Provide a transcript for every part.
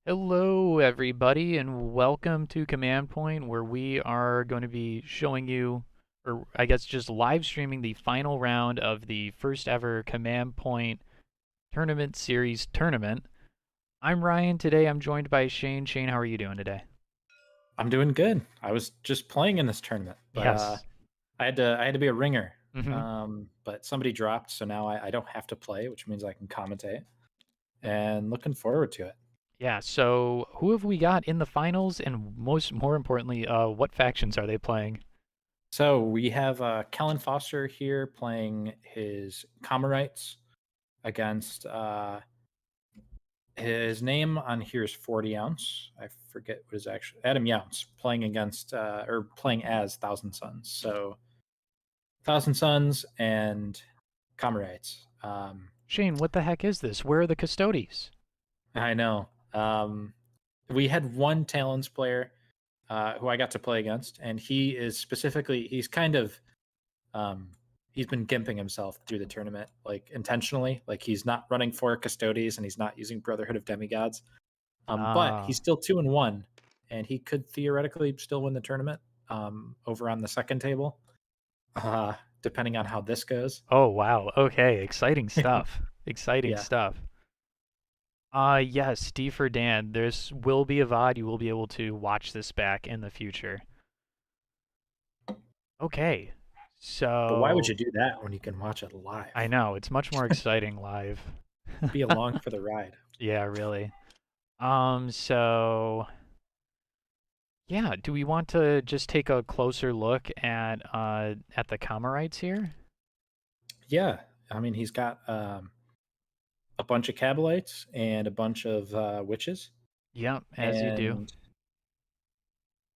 Hello, everybody, and welcome to Command Point, where we are going to be showing you, or I guess just live streaming the final round of the first ever Command Point Tournament Series tournament. I'm Ryan. Today I'm joined by Shane. Shane, how are you doing today? I'm doing good. I was just playing in this tournament, but Yes. I had to be a ringer. Mm-hmm. But somebody dropped, so now I don't have to play, which means I can commentate. And looking forward to it. Yeah, so who have we got in the finals, and more importantly, what factions are they playing? So we have Kellen Foster here playing his Comorites against his name on here is 40 ounce. I forget what his actual Adam Younce playing against or playing as Thousand Suns. So Thousand Suns and Comorites. Shane, what the heck is this? Where are the Custodes? I know. We had one Talons player who I got to play against, and he is specifically he's kind of um, he's been gimping himself through the tournament, like intentionally. Like he's not running for Custodes and he's not using Brotherhood of Demigods. But he's Ah, still 2-1, and he could theoretically still win the tournament over on the second table, depending on how this goes. oh wow. Okay, exciting stuff. Exciting Yeah. stuff. Yes, Steve for Dan. This will be a VOD. You will be able to watch this back in the future. Okay, But why would you so do that when you can watch it I live? know it's much more exciting live. Be along for the ride. Yeah, really. So yeah, do we want to just take a closer look at the Comorites here? Yeah, I mean he's got a bunch of Cabalites and a bunch of witches, Yep, as you do. and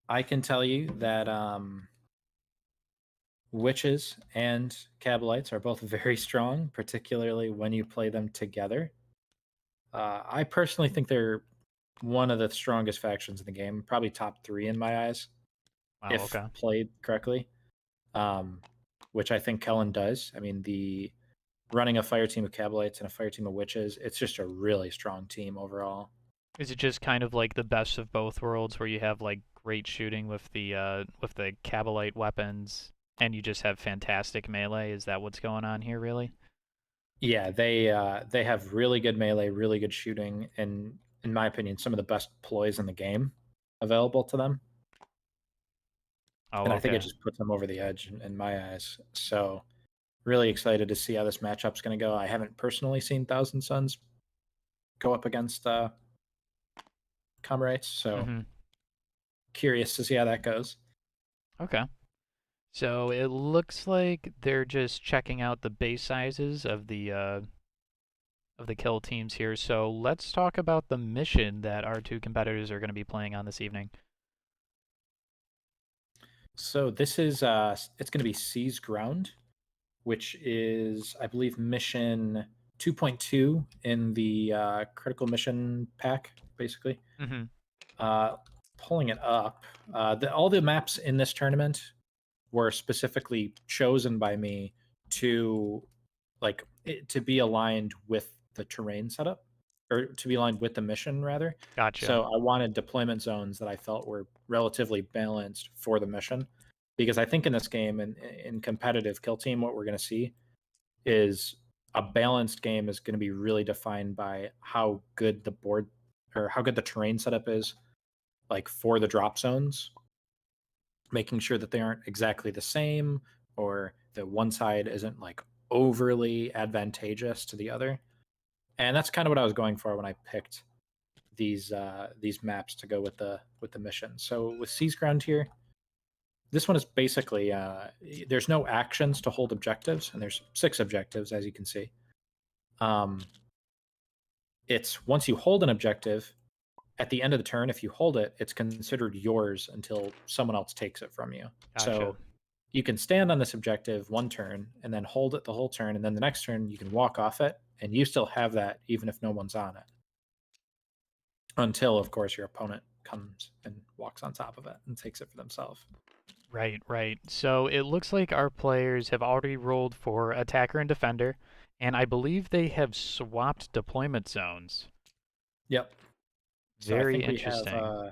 I can tell you that witches and Cabalites are both very strong, particularly when you play them together. I personally think they're one of the strongest factions in the game, probably top three in my eyes, Wow, if okay. played correctly. Um, which I think Kellen does. I mean, the running a fire team of Cabalites and a fire team of witches, it's just a really strong team overall. Is it just kind of like the best of both worlds where you have like great shooting with the Cabalite weapons and you just have fantastic melee? Is that what's going on here really? Yeah, they have really good melee, really good shooting, and in my opinion, some of the best ploys in the game available to them. Oh, And I think it okay. just puts them over the edge in my eyes. So really excited to see how this matchup's going to go. I haven't personally seen Thousand Suns go up against Comrades, so Mhm. curious to see how that goes. Okay. So it looks like they're just checking out the base sizes of the kill teams here. So let's talk about the mission that our two competitors are going to be playing on this evening. So this is it's going to be Seize Ground, which is I believe mission 2.2 in the critical mission pack, basically. Mhm. Uh, Pulling it up, all the maps in this tournament were specifically chosen by me to to be aligned with the terrain setup, or to be aligned with the mission rather. Gotcha. So I wanted deployment zones that I felt were relatively balanced for the mission, because I think in this game and in competitive kill team, what we're going to see is a balanced game is going to be really defined by how good the board or how good the terrain setup is, like for the drop zones, making sure that they aren't exactly the same or that one side isn't like overly advantageous to the other. And that's kind of what I was going for when I picked these maps to go with the mission. So with Seize Ground here, this one is basically there's no actions to hold objectives, and there's 6 objectives as you can see. Um, it's once you hold an objective, at the end of the turn, if you hold it, it's considered yours until someone else takes it from you. Gotcha. So you can stand on this objective one turn and then hold it the whole turn, and then the next turn you can walk off it, and you still have that even if no one's on it. Until, of course, your opponent comes and walks on top of it and takes it for themselves. Right, right. So it looks like our players have already rolled for attacker and defender, and I believe they have swapped deployment zones. Yep. So I Very think we have interesting.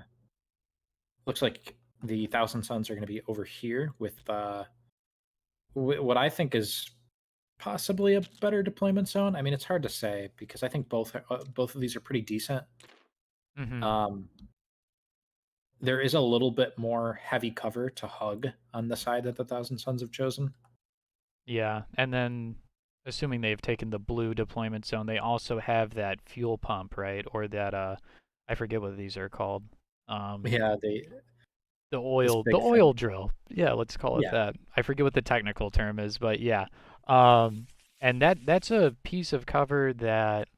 looks like the Thousand Suns are going to be over here with what I think is possibly a better deployment zone. I mean, it's hard to say because I think both of these are pretty decent. Hmm. Um, there is a little bit more heavy cover to hug on the side that the Thousand Suns have chosen. Yeah, and then assuming they've taken the blue deployment zone, they also have that fuel pump, right? Or that I forget what these are called. Um, Yeah, this the big oil thing. drill. Yeah, let's call it Yeah, that. I forget what the technical term is, but yeah. Um, and that's a piece of cover that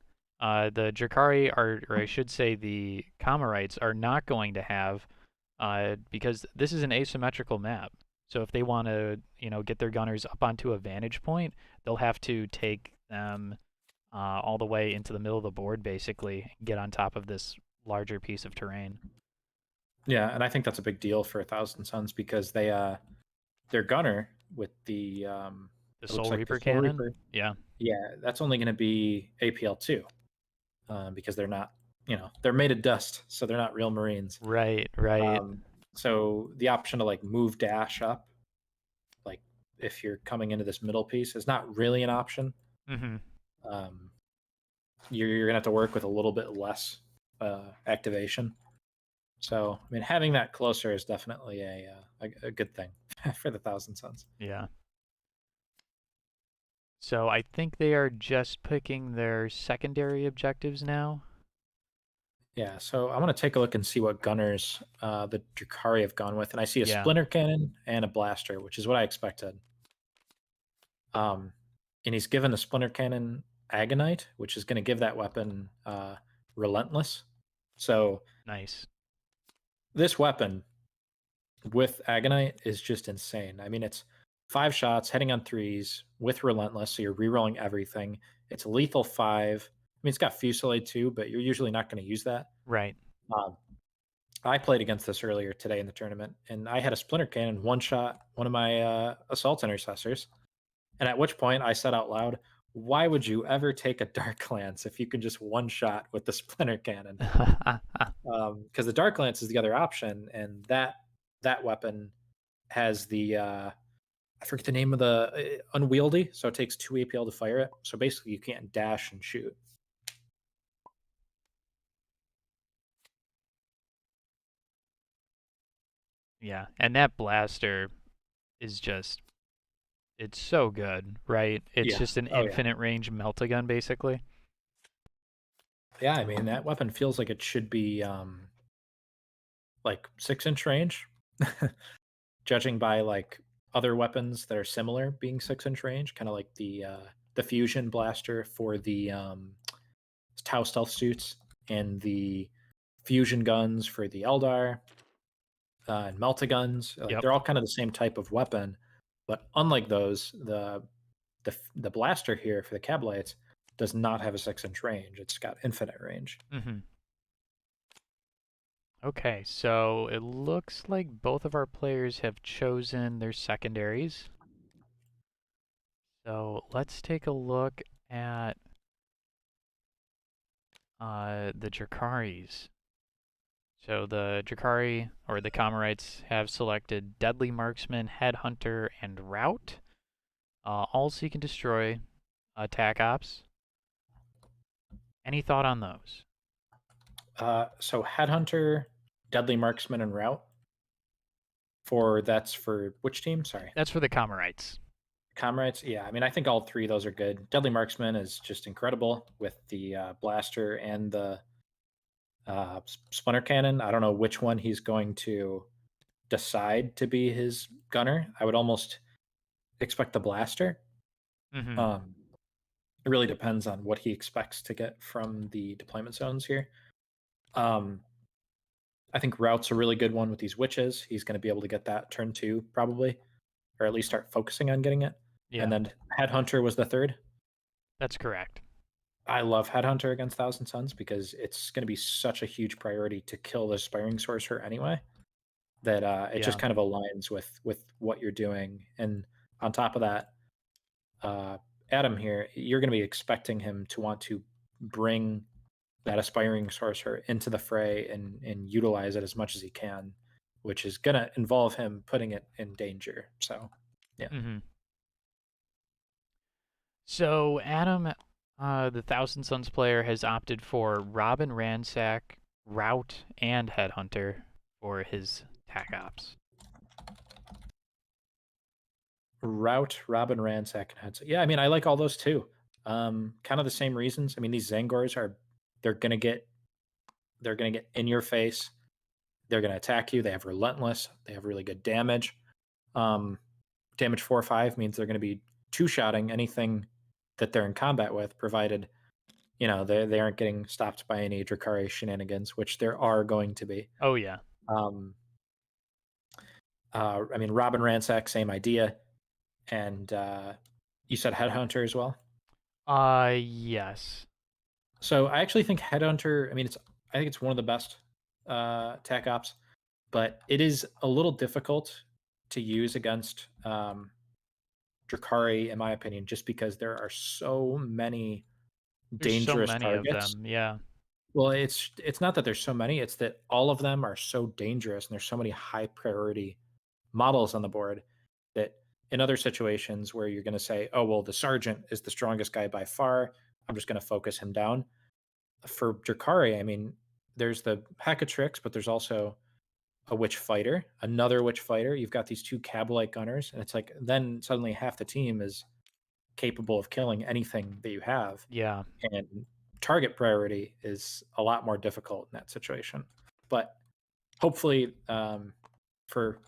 the Drakari are, or I should say the Kamarites are not going to have, because this is an asymmetrical map. So if they want to, get their gunners up onto a vantage point, they'll have to take them all the way into the middle of the board, basically, and get on top of this larger piece of terrain. yeah, and I think that's a big deal for a Thousand Suns because their gunner with the The it looks Soul like the Reaper Soul cannon, Reaper. yeah, Yeah, that's only going to be APL 2 because they're not, they're made of dust, so they're not real Marines. right, right. Um, so the option to like move dash up, like if you're coming into this middle piece, is not really an option. Hmm. Um, you're gonna have to work with a little bit less activation. So I mean, having that closer is definitely a good thing for the Thousand Suns. Yeah. So I think they are just picking their secondary objectives now. Yeah, so I want to take a look and see what gunners the Drakari have gone with, and I see a Yeah, splinter cannon and a blaster, which is what I expected. Um, and he's given the splinter cannon Agonite, which is going to give that weapon relentless. So nice. this weapon with Agonite is just insane. I mean, it's 5 shots heading on threes with relentless, so you're rerolling everything. It's lethal 5. I mean, it's got Fusillade too, but you're usually not going to use that. Right. Um, I played against this earlier today in the tournament, and I had a splinter cannon one shot one of my assault intercessors. And at which point I said out loud, "Why would you ever take a dark lance if you can just one shot with the splinter cannon?" Because the dark lance is the other option, and that weapon has the I forget the name of the unwieldy, so it takes 2 APL to fire it. So basically, you can't dash and shoot. Yeah, and that blaster is just, it's so good, right? It's Yeah. just an Oh yeah. infinite range melt-a-gun, basically. Yeah. I mean, that weapon feels like it should be like 6-inch range, judging by like other weapons that are similar being 6-inch range, kind of like the fusion blaster for the Tau stealth suits and the fusion guns for the Eldar and Melta guns. Like Yep. they're all kind of the same type of weapon, but unlike those, the blaster here for the Kablites does not have a 6-inch range. It's got infinite range. Hmm. Okay, so it looks like both of our players have chosen their secondaries. So let's take a look at the Drakaris. So the Drakari, or the Kamarites, have selected Deadly Marksman, Headhunter, and Rout. All seek and destroy attack ops. Any thought on those? So Headhunter, Deadly Marksman, and Route for that's for which team? Sorry. That's for the Kamarites. Comrades, yeah. I mean, I think all three of those are good. Deadly Marksman is just incredible with the blaster and the splinter cannon. I don't know which one he's going to decide to be his gunner. I would almost expect the blaster. Hmm. Um, it really depends on what he expects to get from the deployment zones here. Um, I think Route's a really good one with these witches. He's going to be able to get that turn 2 probably, or at least start focusing on getting it. And Yeah, then Headhunter was the third. that's correct. I love Headhunter against Thousand Suns because it's going to be such a huge priority to kill the Aspiring Sorcerer anyway that it just Yeah. kind of aligns with what you're doing. And on top of that, uh, Adam here, you're going to be expecting him to want to bring that aspiring sorcerer into the fray and utilize it as much as he can, which is gonna involve him putting it in danger. So, yeah. Hmm. So Adam, the Thousand Sons player, has opted for Robin Ransack, Route, and Headhunter for his tac ops. Route, Robin, Ransack, and Headset. Yeah, I mean, I like all those too. Kind of the same reasons. I mean, these Zangors are they're gonna get they're gonna get in your face. They're gonna attack you. They have relentless. They have really good damage. Um, damage 4 or 5 means they're gonna be two shotting anything that they're in combat with, provided they aren't getting stopped by any Drakari shenanigans, which there are going to be. Oh yeah. Um, I mean, Robin Ransack, same idea, and you said Headhunter as well. Yes. So I actually think Headhunter. I think it's one of the best tech ops, but it is a little difficult to use against Drakari, in my opinion, just because there are so many There's so dangerous many of targets. them. Yeah. Well, it's not that there's so many; it's that all of them are so dangerous, and there's so many high priority models on the board that in other situations where you're going to say, "Oh, well, the sergeant is the strongest guy by far. I'm just going to focus him down." For Drakari, I mean, there's the Hackatrix, but there's also a witch fighter, another witch fighter. You've got these two cab-like gunners, and it's like then suddenly half the team is capable of killing anything that you have, Yeah. and target priority is a lot more difficult in that situation. But hopefully, for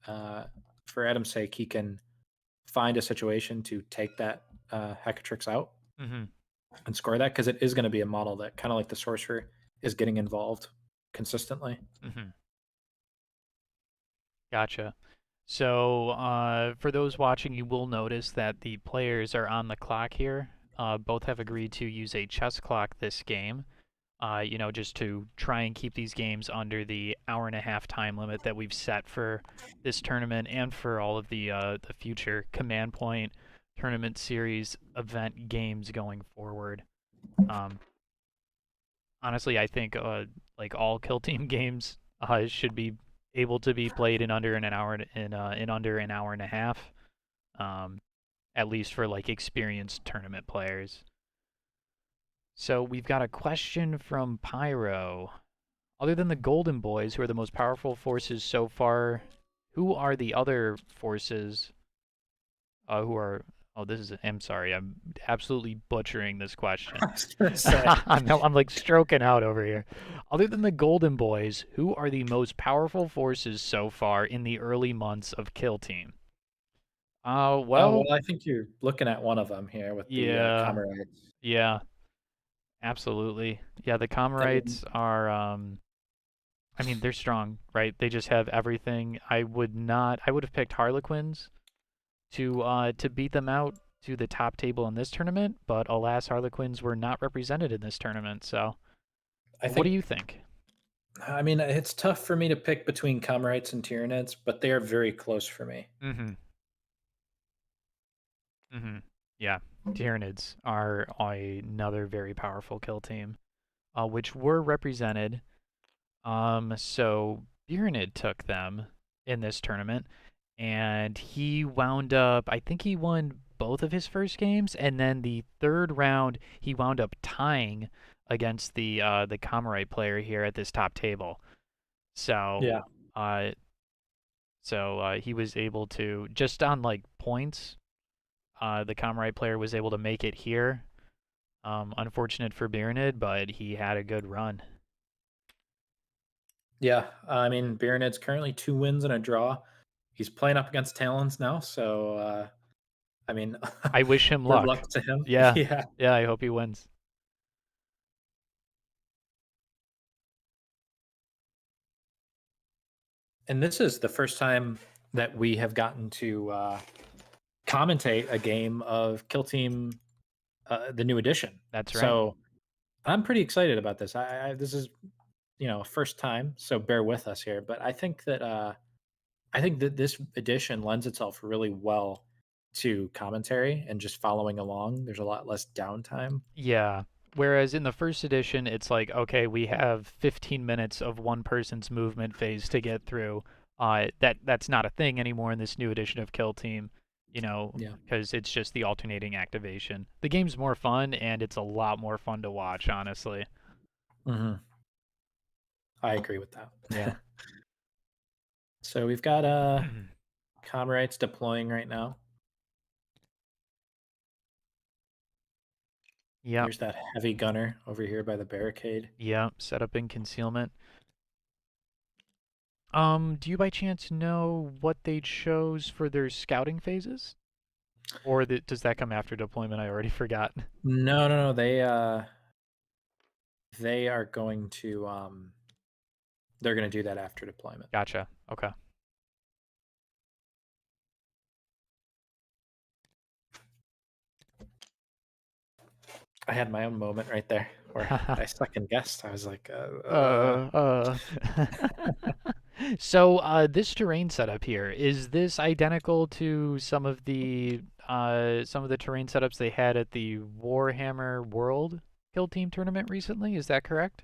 uh, for Adam's sake, he can find a situation to take that Hackatrix out Hmm. and score that, because it is going to be a model that kind of like the sorcerer is getting involved consistently. Hmm. Gotcha. So, for those watching, you will notice that the players are on the clock here. Both have agreed to use a chess clock this game, just to try and keep these games under the hour-and-a-half time limit that we've set for this tournament and for all of the future Command Point tournament series event games going forward. Um, Honestly, I think like all Kill Team games should be able to be played in under an hour in under an hour and a half. Um, at least for like experienced tournament players. So we've got a question from Pyro. Other than the Golden Boys, who are the most powerful forces so far, who are the other forces who are? Oh, this is. I'm sorry. I'm absolutely butchering this question. I was gonna say, I'm like stroking out over here. Other than the Golden Boys, who are the most powerful forces so far in the early months of Kill Team? Well, well, I think you're looking at one of them here with the yeah, Comrades. yeah, absolutely. Yeah, the I mean, Comrites are, I mean, they're strong, right? They just have everything. I would have picked Harlequins to beat them out to the top table in this tournament, but alas, Harlequins were not represented in this tournament. So, I what do think, you think? I mean, it's tough for me to pick between Comrades and Tyranids, but they are very close for me. Mm-hmm. Mm-hmm. Yeah, Tyranids are another very powerful kill team, which were represented. So Biranid took them in this tournament, and he wound up. I think he won both of his first games, and then the third round he wound up tying against the Comrade player here at this top table. So, Yeah. uh, he was able to just on like points. The Comrade player was able to make it here. Unfortunate for Biranid, but he had a good run. Yeah. I mean, Biranid's currently 2 wins and a draw. He's playing up against Talons now, so I mean, I wish him good luck. luck to him. Yeah, Yeah. yeah. I hope he wins. And this is the first time that we have gotten to commentate a game of Kill Team, the new edition. That's right. So I'm pretty excited about this. This is first time, so bear with us here. But I think that this edition lends itself really well to commentary and just following along. There's a lot less downtime. Yeah. Whereas in the first edition, it's like, okay, we have 15 minutes of one person's movement phase to get through. That's not a thing anymore in this new edition of Kill Team, Yeah. because it's just the alternating activation. The game's more fun, and it's a lot more fun to watch, honestly. Hmm. I agree with Yeah. that. So we've got comrades deploying right now. Yep. There's that heavy gunner over here by the barricade. Yep. Set up in concealment. Do you by chance know what they chose for their scouting phases? Or does that come after deployment? I already forgot. No, no, no. They are going to they're going to do that after deployment. Gotcha. Okay. I had my own moment right there where I second guessed. I was like, Uh, uh. So, this terrain setup here, is this identical to some of the terrain setups they had at the Warhammer World Kill Team tournament recently? Is that correct?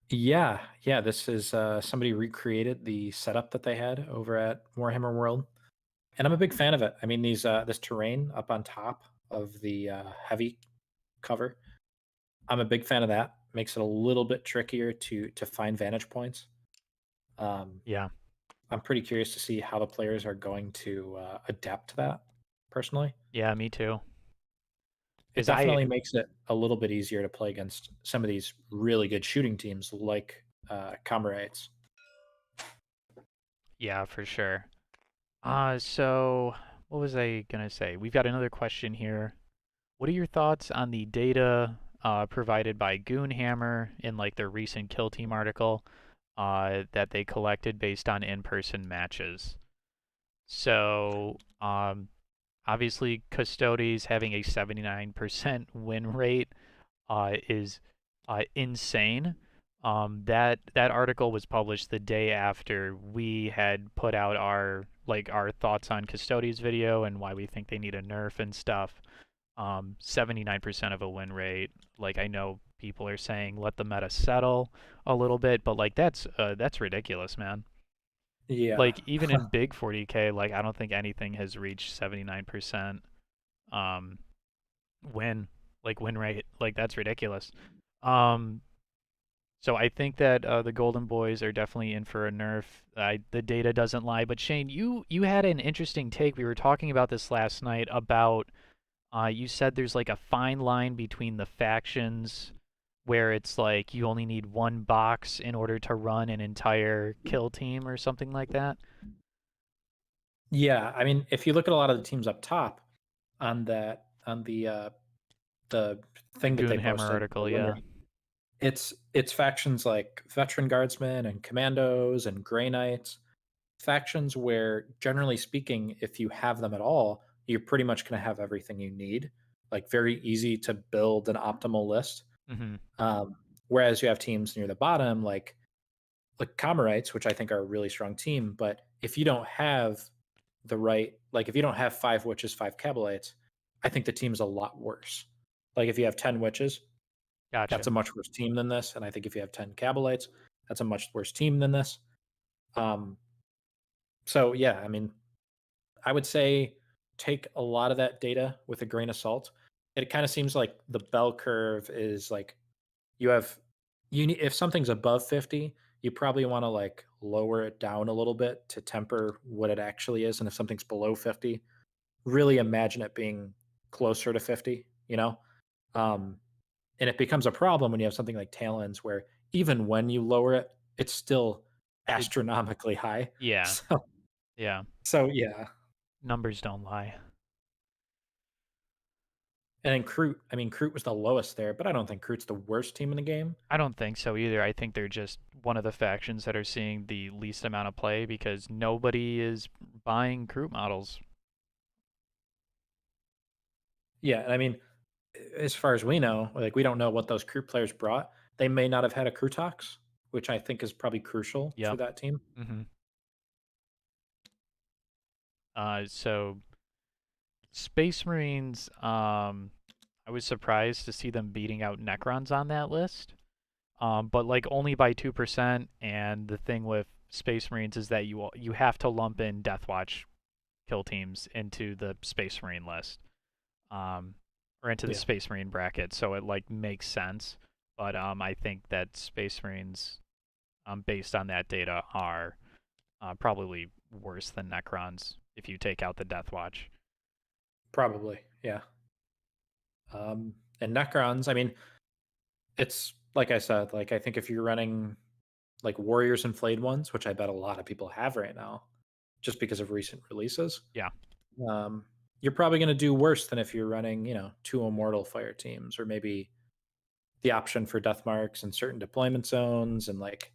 Yeah, yeah. This is somebody recreated the setup that they had over at Warhammer World, and I'm a big fan of it. I mean, these this terrain up on top of the heavy cover. I'm a big fan of that. Makes it a little bit trickier to find vantage points. Um, Yeah. I'm pretty curious to see how the players are going to adapt to that. Personally, Yeah, me too. it Because I, definitely makes it a little bit easier to play against some of these really good shooting teams like Comrades. yeah, for sure. So what was I gonna say? We've got another question here. What are your thoughts on the data provided by Goonhammer in like their recent Kill Team article that they collected based on in-person matches? So, obviously, Custodes having a 79% win rate is insane. That article was published the day after we had put out our thoughts on Custodes video and why we think they need a nerf and stuff. 79% of a win rate. Like I know people are saying let the meta settle a little bit, but like that's ridiculous, man. Yeah, Like even in big 40K, like I don't think anything has reached 79% um win win rate. Like that's ridiculous. Um so I think that the Golden Boys are definitely in for a nerf. The data doesn't lie. But Shane, you had an interesting take. We were talking about this last night about you said there's like a fine line between the factions where it's like you only need one box in order to run an entire kill team or something like that. yeah. I mean, if you look at a lot of the teams up top on that on the The thing that they Goonhammer posted, the article, win yeah. rate, it's factions like veteran guardsmen and commandos and gray knights, factions where generally speaking, if you have them at all, you're pretty much going to have everything you need. Like very easy to build an optimal list. Hmm. Um, Whereas you have teams near the bottom, like Comorites, which I think are a really strong team, but if you don't have the right, like if you don't have five witches, five Cabalites, I think the team's a lot worse. Like if you have 10 witches, that's Gotcha. a much worse team than this. And I think if you have 10 Cabalites, that's a much worse team than this. Um, so yeah, I mean, I would say take a lot of that data with a grain of salt. It kind of seems like the bell curve is like you have you need if something's above 50, you probably want to like lower it down a little bit to temper what it actually is. And if something's below 50, really imagine it being closer to 50, you know? Um, and it becomes a problem when you have something like Talons where even when you lower it, it's still It, astronomically high. yeah, So yeah. so yeah. Numbers don't lie. And in Crute, I mean, Crute was the lowest there, but I don't think Crute's the worst team in the game. I don't think so either. I think they're just one of the factions that are seeing the least amount of play because nobody is buying Groot models. Yeah, and I mean, as far as we know, like we don't know what those Crute players brought. They may not have had a Crutox, which I think is probably crucial for Yep. that team. Hmm. So Space Marines, I was surprised to see them beating out Necrons on that list. But like only by 2%. And the thing with Space Marines is that you have to lump in Deathwatch kill teams into the Space Marine list, um, or into the Yeah, Space Marine bracket. So it like makes sense. But I think that Space Marines, based on that data, are probably worse than Necrons if you take out the Deathwatch. probably. Yeah. And Necrons, I mean, it's like I said, like I think if you're running like Warriors and Flayed ones, which I bet a lot of people have right now, just because of recent releases, Yeah. um, you're probably going to do worse than if you're running, two Immortal Fire teams, or maybe the option for death marks in certain deployment zones, and like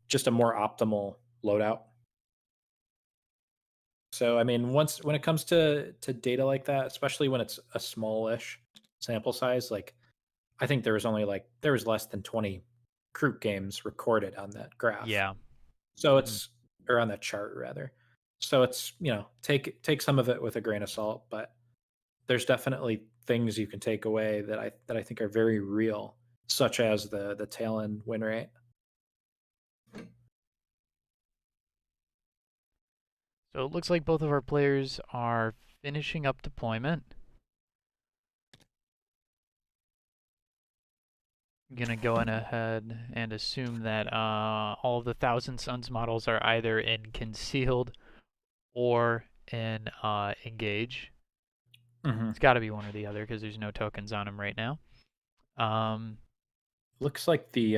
just a more optimal loadout. So I mean, once when it comes to data like that, especially when it's a smallish sample size, like I think there was less than 20 Kroot games recorded on that graph. Yeah. So Hmm. it's or on that chart rather. So it's, take some of it with a grain of salt, but there's definitely things you can take away that I think are very real, such as the tail end win rate. So it looks like both of our players are finishing up deployment. I'm gonna go on ahead and assume that all of the Thousand Suns models are either in concealed or in engage. Hmm. It's got to be one or the other because there's no tokens on them right now. Um, Looks like the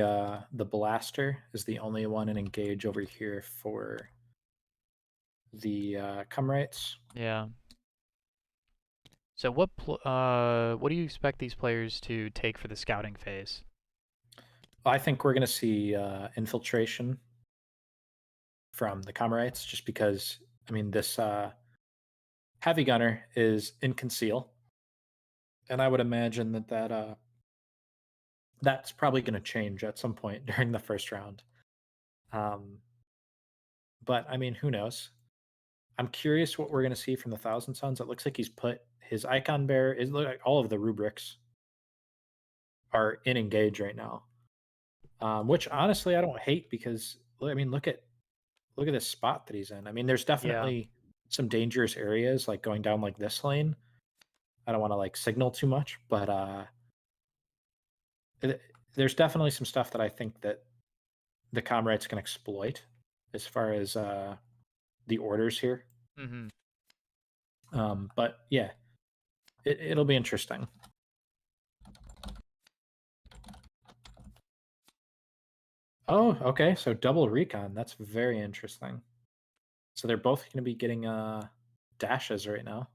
blaster is the only one in engage over here for the Cumrites. yeah. So what do you expect these players to take for the scouting phase? I think we're going to see infiltration from the Comorites, just because I mean this heavy gunner is in conceal, and I would imagine that's probably going to change at some point during the first round. Um, but I mean, who knows? I'm curious what we're going to see from the Thousand Sons. It looks like he's put his icon bearer. Is like all of the rubrics are in engage right now, which honestly I don't hate because I mean look at this spot that he's in. I mean, there's Yeah. definitely some dangerous areas like going down like this lane. I don't want to like signal too much, but it, there's definitely some stuff that I think that the comrades can exploit as far as the orders here. Hmm. But yeah, it'll be interesting. Oh, okay. So double recon. That's very interesting. So they're both going to be getting dashes right now.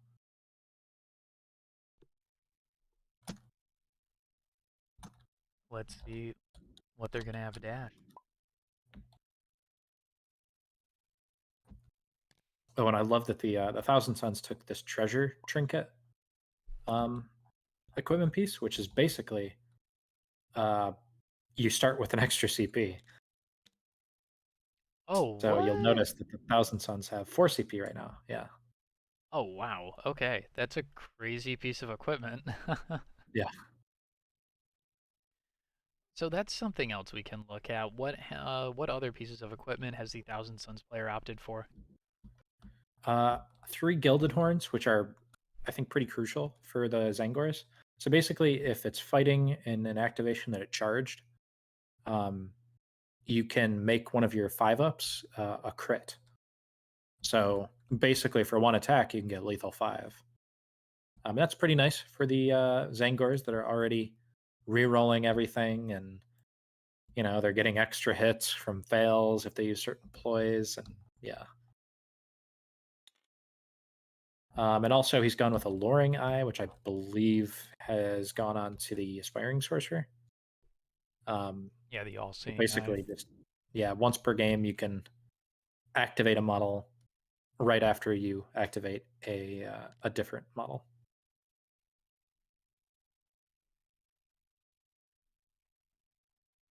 Let's see what they're gonna have a dash. Oh, and I love that the Thousand Sons took this treasure trinket um, equipment piece, which is basically uh, you start with an extra CP. Oh, So you'll what? notice that the Thousand Sons have 4 CP right now. Yeah. Oh, wow. Okay, that's a crazy piece of equipment. Yeah. So that's something else we can look at. What other pieces of equipment has the Thousand Suns player opted for? Uh, 3 Gilded Horns, which are, I think, pretty crucial for the Zangors. So basically, if it's fighting in an activation that it charged, um, you can make one of your 5-ups a crit. So basically, for one attack, you can get lethal 5. That's pretty nice for the Zangors that are already re-rolling everything, and they're getting extra hits from fails if they use certain ploys, and yeah. And also, he's gone with a luring eye, which I believe has gone on to the aspiring sorcerer. Um, Yeah, the all-seeing eye. basically, just yeah, once per game, you can activate a model right after you activate a different model.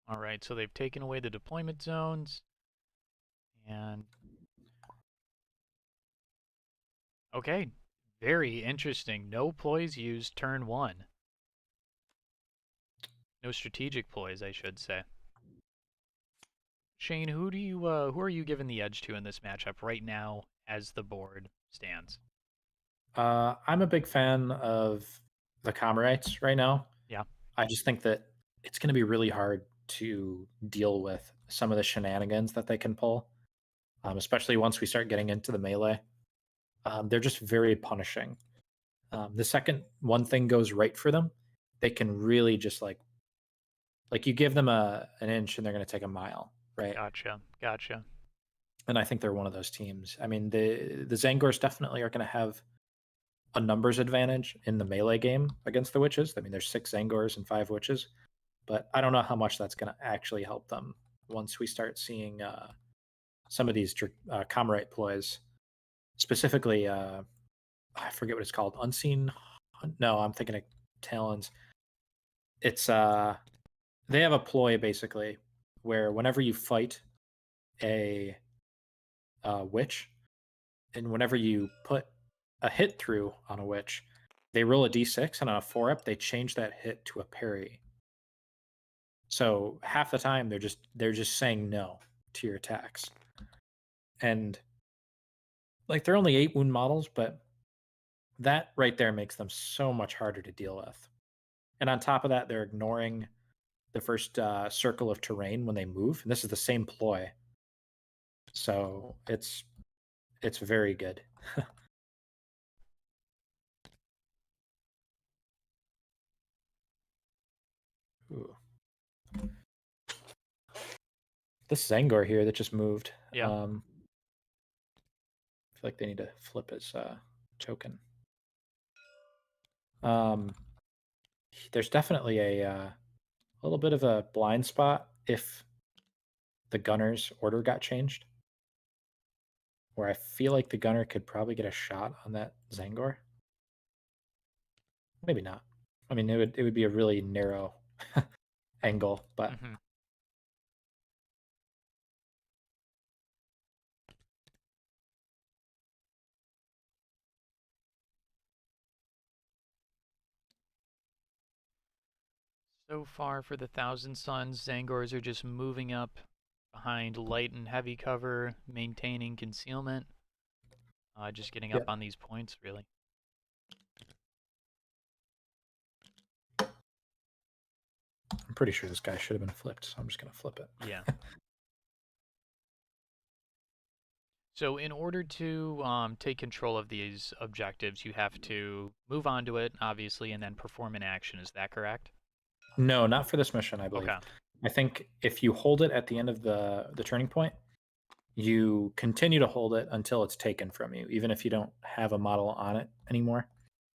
All right, so they've taken away the deployment zones, and okay, very interesting. No ploys used turn one. No strategic ploys, I should say. Shane, who are you giving the edge to in this matchup right now as the board stands? I'm a big fan of the Comrades right now. Yeah, I just think that it's going to be really hard to deal with some of the shenanigans that they can pull, especially once we start getting into the melee. They're just very punishing. The second one thing goes right for them, they can really just like you give them an inch and they're going to take a mile, right? gotcha, gotcha. And I think they're one of those teams. I mean, the Zangors definitely are going to have a numbers advantage in the melee game against the witches. I mean, there's 6 Zangors and 5 witches, but I don't know how much that's going to actually help them once we start seeing some of these comrade ploys. Specifically, I forget what it's called. Unseen. No, I'm thinking of Talons. It's they have a ploy basically where whenever you fight a witch, and whenever you put a hit through on a witch, they roll a d6, and on a 4-up, they change that hit to a parry. So half the time they're just saying no to your attacks, and like they're only 8 wound models, but that right there makes them so much harder to deal with. And on top of that, they're ignoring the first circle of terrain when they move, and this is the same ploy. So it's very good. Ooh. This Zangor here that just moved. Yeah, I feel like they need to flip his token. Um, there's definitely a little bit of a blind spot if the gunner's order got changed, where I feel like the gunner could probably get a shot on that Zangor. Maybe not. I mean, it would be a really narrow angle, but hmm. So far for the Thousand Suns, Zangors are just moving up behind light and heavy cover, maintaining concealment, just getting yeah, up on these points, really. I'm pretty sure this guy should have been flipped, so I'm just gonna flip it. Yeah. So in order to take control of these objectives, you have to move onto it, obviously, and then perform an action. Is that correct? No, not for this mission, I believe. Okay. I think if you hold it at the end of the turning point, you continue to hold it until it's taken from you, even if you don't have a model on it anymore.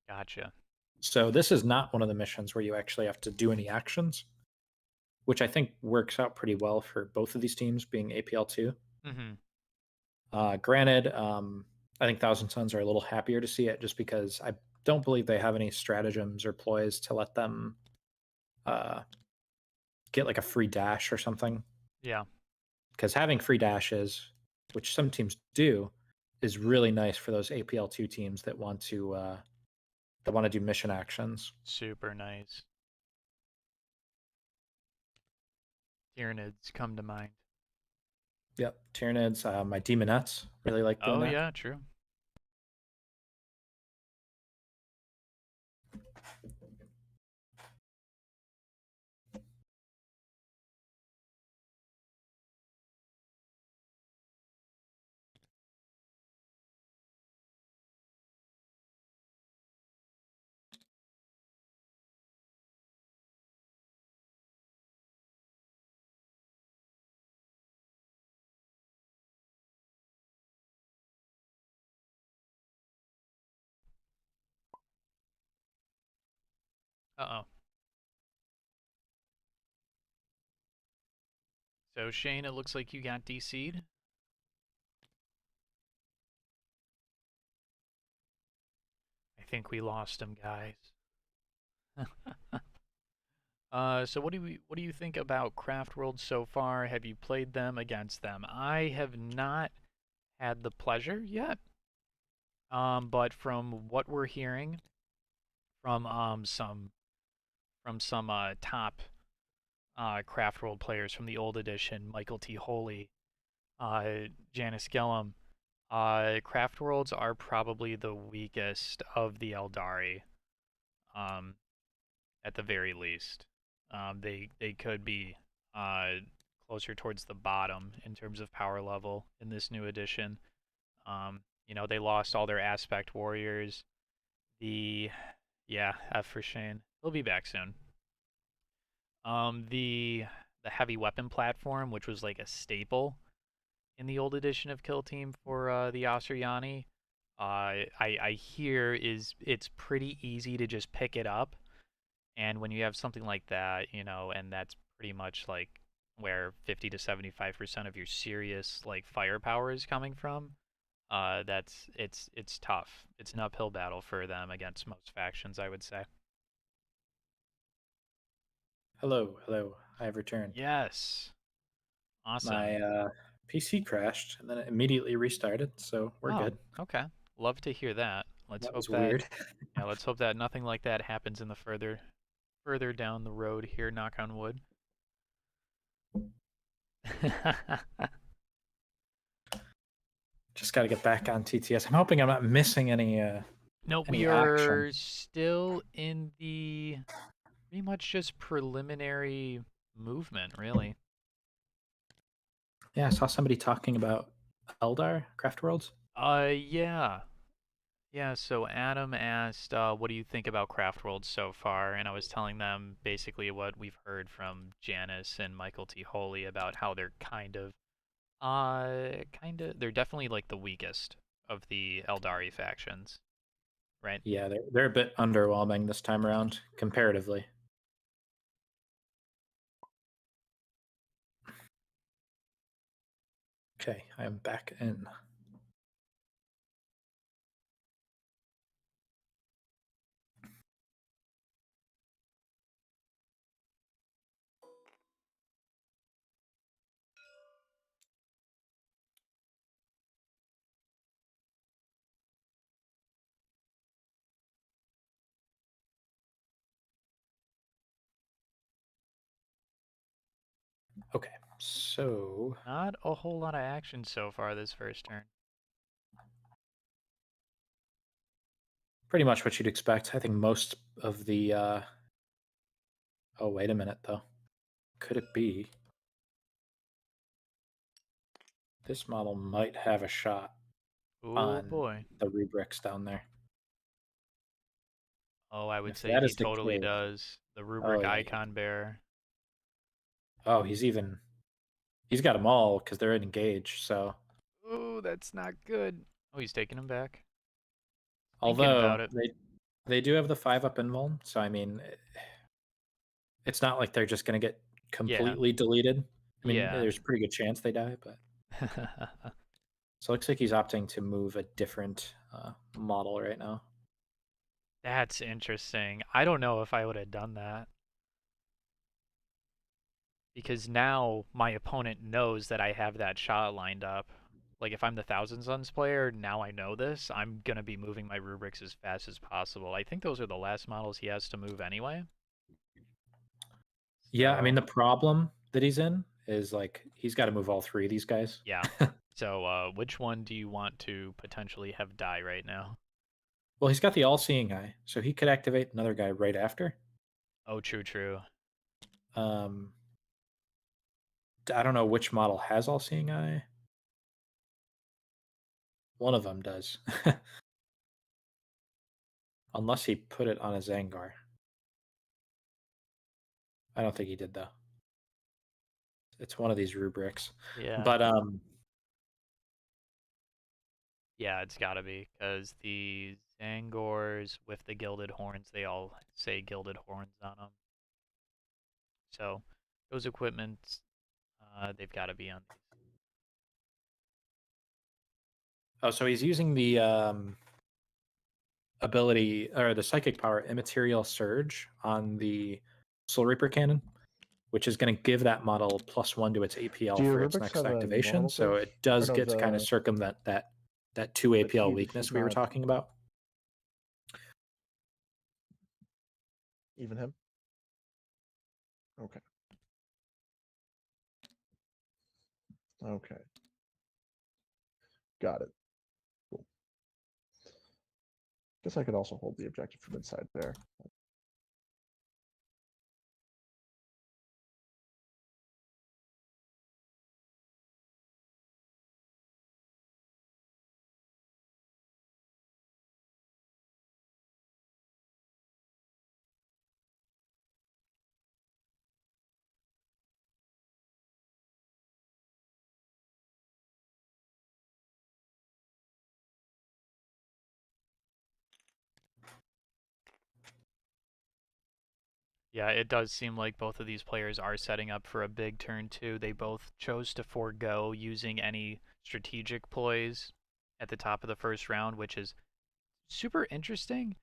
Gotcha. So this is not one of the missions where you actually have to do any actions, which I think works out pretty well for both of these teams being APL2. Mm-hmm. Granted, I think Thousand Suns are a little happier to see it just because I don't believe they have any stratagems or ploys to let them uh, get like a free dash or something. Yeah. Because having free dashes, which some teams do, is really nice for those APL2 teams that want to do mission actions. Super nice. Tyranids come to mind. Yep, Tyranids, my Demonettes really like doing Oh, that. yeah, true. Uh-oh. So, Shane, it looks like you got DC'd. I think we lost him, guys. So what do you think about Craft World so far? Have you played them against them? I have not had the pleasure yet. But from what we're hearing from some top Craft World players from the old edition, Michael T. Holy, Janice Gillum. Craft Worlds are probably the weakest of the Eldari, um, at the very least. They could be uh, closer towards the bottom in terms of power level in this new edition. They lost all their aspect warriors. The Yeah, F for Shane. He'll be back soon. The heavy weapon platform, which was like a staple in the old edition of Kill Team for the Asuryani, I hear it's pretty easy to just pick it up, and when you have something like that, and that's pretty much like where 50 to 75% of your serious like firepower is coming from. It's tough. It's an uphill battle for them against most factions, I would say. Hello, hello. I have returned. Yes. My Awesome. PC crashed and then it immediately restarted, so we're Oh, good. okay. Love to hear that. Let's That hope was that weird. Yeah, let's hope that nothing like that happens in the further down the road here, knock on wood. Just got to get back on TTS. I'm hoping I'm not missing No, we any action. are still in the pretty much just preliminary movement, really. Yeah, I saw somebody talking about Eldar Craft Worlds. Yeah. Yeah, so Adam asked, what do you think about Craft World so far? And I was telling them basically what we've heard from Janice and Michael T. Holy about how they're they're definitely like the weakest of the Eldari factions, right? Yeah, they're a bit underwhelming this time around comparatively. Okay, I am back in. Okay, so Not a whole lot of action so far this first turn. pretty much what you'd expect. I think most of the. Oh, wait a minute though. Could it be this model might have a shot Oh on boy. the rubrics down there? Oh, I And would if say that he is the totally case, does. The oh rubric yeah, yeah. icon bearer. Oh, he's got them all because they're engaged. So Oh, that's not good. Oh, he's taking him back. Thinking about although it. they do have the 5-up invuln, so I mean, it's not like they're just going to get Yeah. completely deleted. I mean, Yeah. there's a pretty good chance they die, but so it looks like he's opting to move a different model right now. That's interesting. I don't know if I would have done that because now my opponent knows that I have that shot lined up. Like if I'm the Thousand Suns player, now I know this. I'm gonna be moving my rubrics as fast as possible. I think those are the last models he has to move anyway. Yeah, I mean So the problem that he's in is like he's got to move all three of these guys. yeah. So which one do you want to potentially have die right now? Well, he's got the all-seeing eye, so he could activate another guy right after. Oh, true, true. Um, I don't know which model has all-seeing eye. One of them does, unless he put it on a Zangar. I don't think he did though. It's one of these rubrics, Yeah. but Yeah, it's gotta be because the Zangors with the gilded horns, they all say gilded horns on them. So those equipments, they've got to be on these. oh, so he's using the ability or the psychic power immaterial surge on the Soul Reaper cannon, which is going to give that model +1 to its Do APL your for its rubrics next have a activation. normal So surge? it Or does no, get to kind of the circumvent that 2 but APL weakness he's we were not talking about. even him. Okay. Okay. Got it. Cool. Guess I could also hold the objective from inside there. Yeah, it does seem like both of these players are setting up for a big turn two. They both chose to forego using any strategic ploys at the top of the first round, which is super interesting.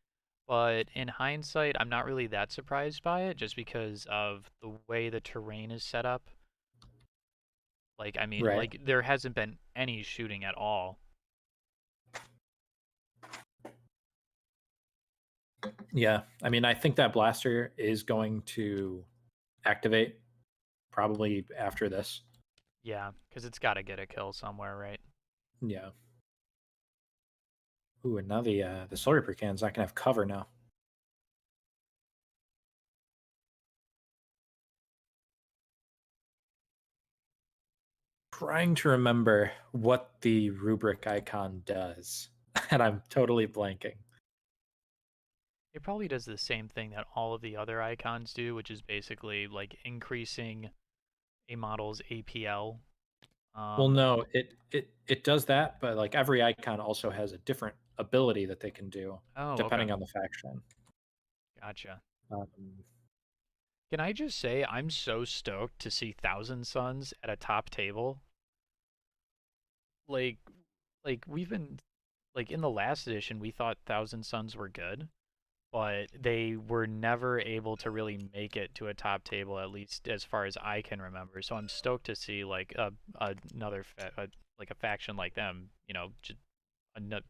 But in hindsight, I'm not really that surprised by it just because of the way the terrain is set up. Like, I mean, Right. like there hasn't been any shooting at all. Yeah. I mean, I think that blaster is going to activate probably after this. Yeah, because it's got to get a kill somewhere, right? Yeah. Ooh, and now the Solar Reaper Cannon's not gonna have cover now. Trying to remember what the rubric icon does, and I'm totally blanking. It probably does the same thing that all of the other icons do, which is basically like increasing a model's APL. Well, Um, no, it does that, but like every icon also has a different ability that they can do oh, okay. depending on the faction. Gotcha. Um, Can I just say I'm so stoked to see Thousand Suns at a top table? Like, like we've been like in the last edition, we thought Thousand Suns were good, but they were never able to really make it to a top table, at least as far as I can remember. So I'm stoked to see like another like a faction like them, you know,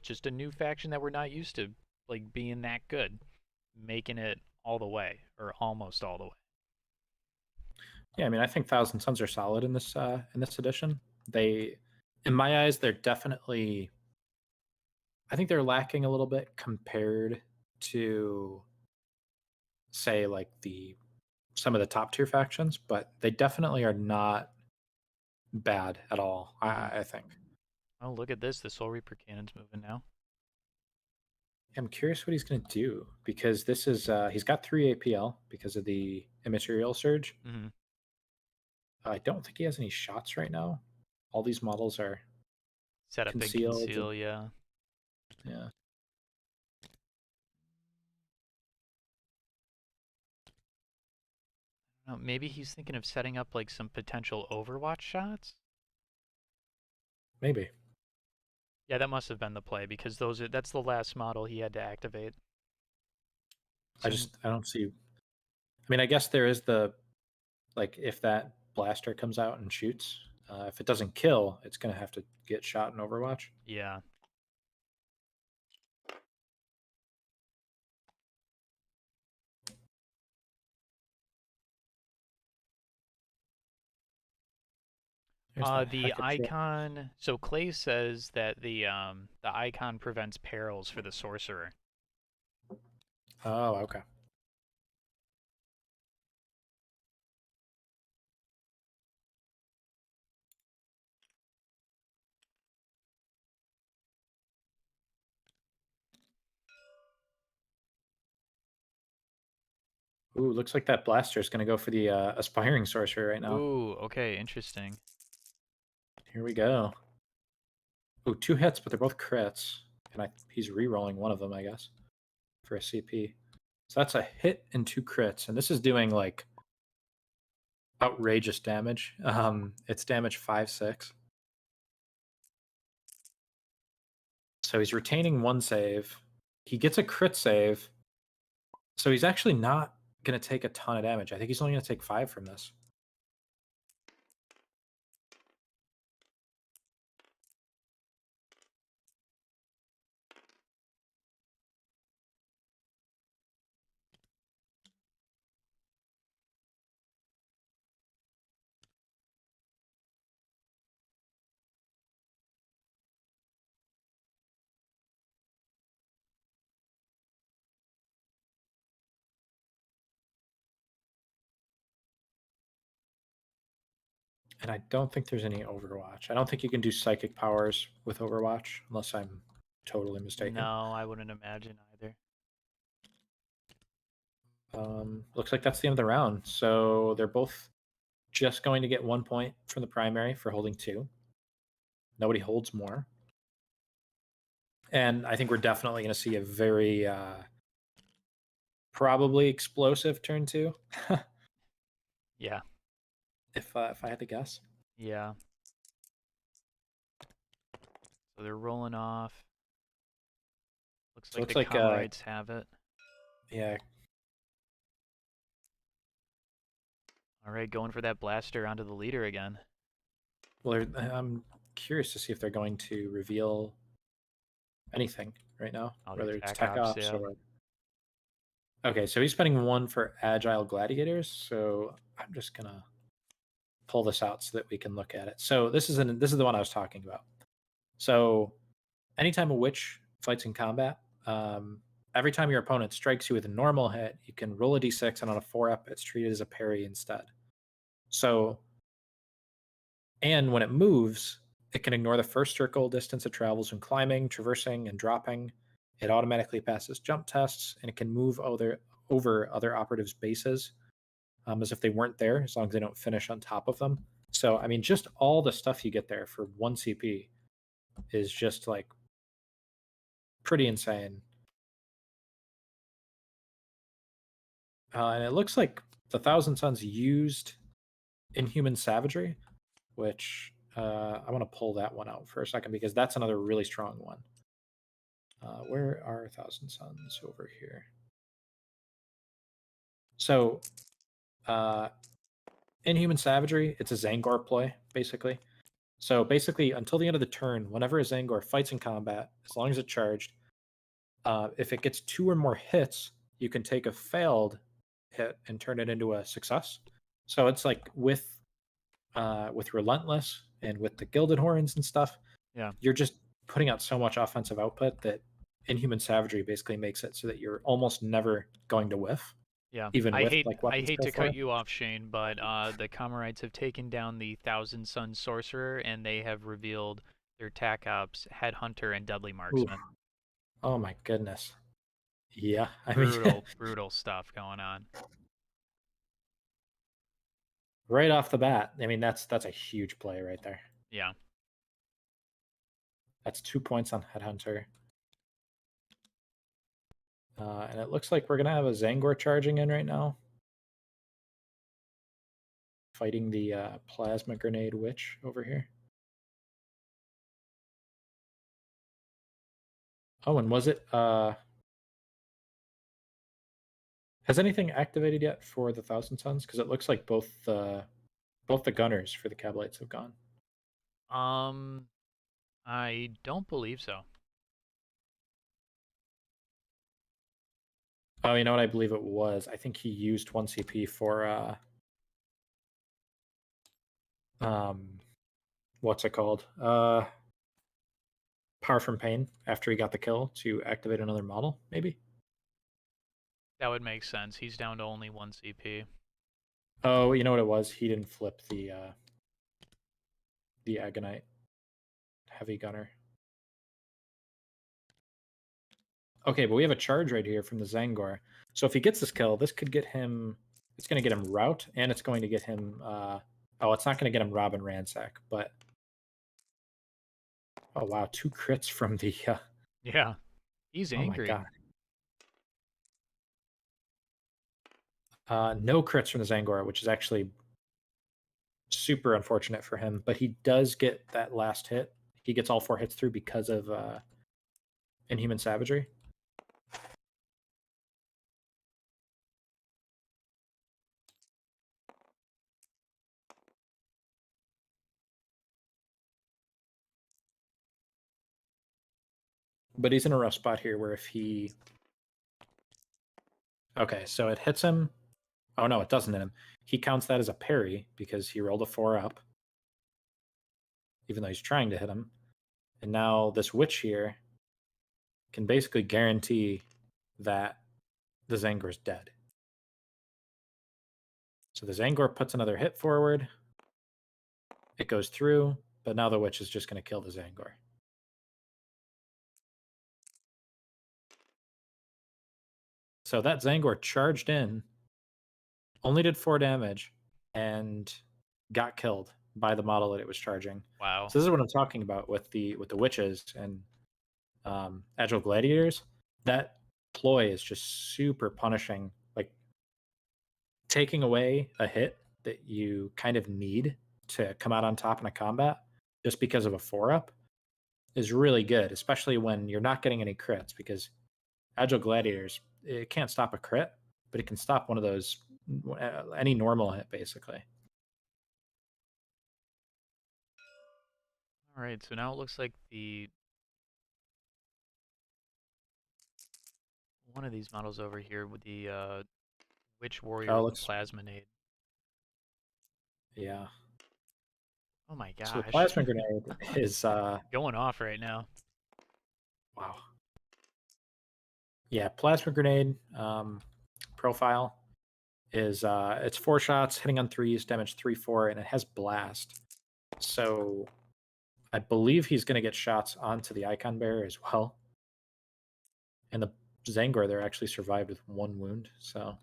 just a new faction that we're not used to like being that good, making it all the way or almost all the way. yeah, I mean, I think Thousand Suns are solid in this edition. They, in my eyes, they're definitely. I think they're lacking a little bit compared to, say, like the some of the top tier factions, but they definitely are not bad at all. Mm-hmm. I think. Oh, look at this! The Soul Reaper cannon's moving now. I'm curious what he's going to do because this is he's got 3 APL because of the immaterial surge. Mm-hmm. I don't think he has any shots right now. All these models are Set up and concealed. conceal, yeah. Yeah, Oh, maybe he's thinking of setting up like some potential Overwatch shots. maybe. Yeah, that must have been the play because that's the last model he had to activate. So I don't see. I mean, I guess there is the like if that blaster comes out and shoots. If it doesn't kill, it's going to have to get shot in Overwatch. yeah. There's the The heck of shit. icon. So Clay says that the icon prevents perils for the sorcerer. Oh, okay. Ooh, looks like that blaster is going to go for the aspiring sorcerer right now. Ooh, okay, interesting. Here we go. Ooh, 2 hits, but they're both crits, and he's re-rolling one of them, I guess, for a CP. So that's a hit and 2 crits, and this is doing like outrageous damage. It's damage 5/6. So he's retaining 1 save. He gets a crit save, so he's actually not going to take a ton of damage. I think he's only going to take 5 from this. And I don't think there's any Overwatch. I don't think you can do psychic powers with Overwatch, unless I'm totally mistaken. No, I wouldn't imagine either. Looks like that's the end of the round. So they're both just going to get 1 point from the primary for holding 2. Nobody holds more. And I think we're definitely going to see a very probably explosive turn 2. Yeah. If I had to guess. Yeah. So they're rolling off. Looks like the Comrades have it. Yeah. All right, going for that blaster onto the leader again. Well, I'm curious to see if they're going to reveal anything right now, whether it's tech ops yeah. or. Okay, so he's spending 1 for Agile Gladiators. So I'm just gonna pull this out so that we can look at it. So this is the one I was talking about. So anytime a witch fights in combat, every time your opponent strikes you with a normal hit, you can roll a d6, and on a 4-up, it's treated as a parry instead. So, and when it moves, it can ignore the first circle distance it travels when climbing, traversing, and dropping. It automatically passes jump tests, and it can move over other operatives' bases as if they weren't there, as long as they don't finish on top of them. So, I mean, just all the stuff you get there for 1 CP is just like pretty insane. And it looks like the Thousand Suns used Inhuman Savagery, which I want to pull that one out for a second because that's another really strong one. Where are Thousand Suns over here? So, Inhuman Savagery, it's a Zangor play, basically. So basically, until the end of the turn, whenever a Zangor fights in combat, as long as it's charged, if it gets 2 or more hits, you can take a failed hit and turn it into a success. So it's like with Relentless and with the Gilded Horns and stuff, Yeah, you're just putting out so much offensive output that Inhuman Savagery basically makes it so that you're almost never going to whiff. yeah. Even I with hate like I weapons hate go to for cut it. you off, Shane, but the Comrades have taken down the Thousand Sun Sorcerer, and they have revealed their Tac Ops, Headhunter, and Deadly Marksman. Oof. Oh my goodness. Yeah, I Brutal, mean, brutal stuff going on. right off the bat, I mean that's a huge play right there. Yeah. That's 2 points on Headhunter. And it looks like we're gonna have a Zangor charging in right now, fighting the Plasma Grenade Witch over here. Oh, and was it? Has anything activated yet for the Thousand Suns? Because it looks like both the gunners for the Cabalites have gone. I don't believe so. Oh, you know what? I believe it was. I think he used 1 CP for what's it called? Power from Pain after he got the kill to activate another model, maybe. That would make sense. He's down to only 1 CP. Oh, you know what it was? He didn't flip the Agonite heavy gunner. Okay, but we have a charge right here from the Zangor. So if he gets this kill, this could get him. It's going to get him Rout, and it's going to get him. Oh, it's not going to get him Rob and Ransack, but oh wow, 2 crits from the. Yeah, he's angry. Oh my god. No crits from the Zangor, which is actually super unfortunate for him. But he does get that last hit. He gets all 4 hits through because of Inhuman Savagery. But he's in a rough spot here where if he. Okay, so it hits him. Oh no, it doesn't hit him. He counts that as a parry because he rolled a 4 up, even though he's trying to hit him. And now this witch here can basically guarantee that the Zangor is dead. So the Zangor puts another hit forward. It goes through, but now the witch is just going to kill the Zangor. So that Zangor charged in, only did 4 damage, and got killed by the model that it was charging. Wow. So this is what I'm talking about with the witches and agile gladiators. That ploy is just super punishing, like taking away a hit that you kind of need to come out on top in a combat just because of a 4-up is really good, especially when you're not getting any crits, because agile gladiators, it can't stop a crit, but it can stop one of those, any normal hit basically. All right, so now it looks like one of these models over here with the Witch Warrior Oh, with looks, the Plasma Nade. yeah. Oh my So the gosh. plasma grenade is Going off right now. wow. Yeah, plasma grenade profile is it's 4 shots, hitting on 3s, damage 3/4, and it has blast. So I believe he's going to get shots onto the icon bearer as well. And the Zangor there actually survived with 1 wound. So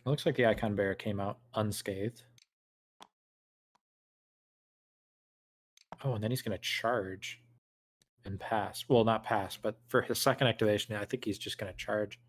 it looks like the icon bearer came out unscathed. Oh, and then he's going to charge and pass. Well, not pass, but for his second activation, I think he's just going to charge.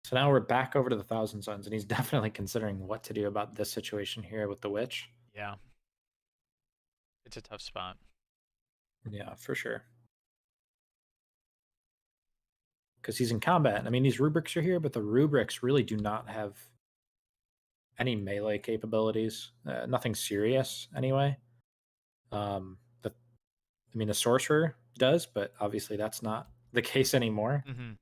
So now we're back over to the Thousand Suns, and he's definitely considering what to do about this situation here with the witch. Yeah. It's a tough spot. Yeah, for sure. Because he's in combat. I mean, these rubrics are here, but the rubrics really do not have any melee capabilities. Nothing serious, anyway. I mean, the sorcerer does, but obviously that's not the case anymore. Mm-hmm.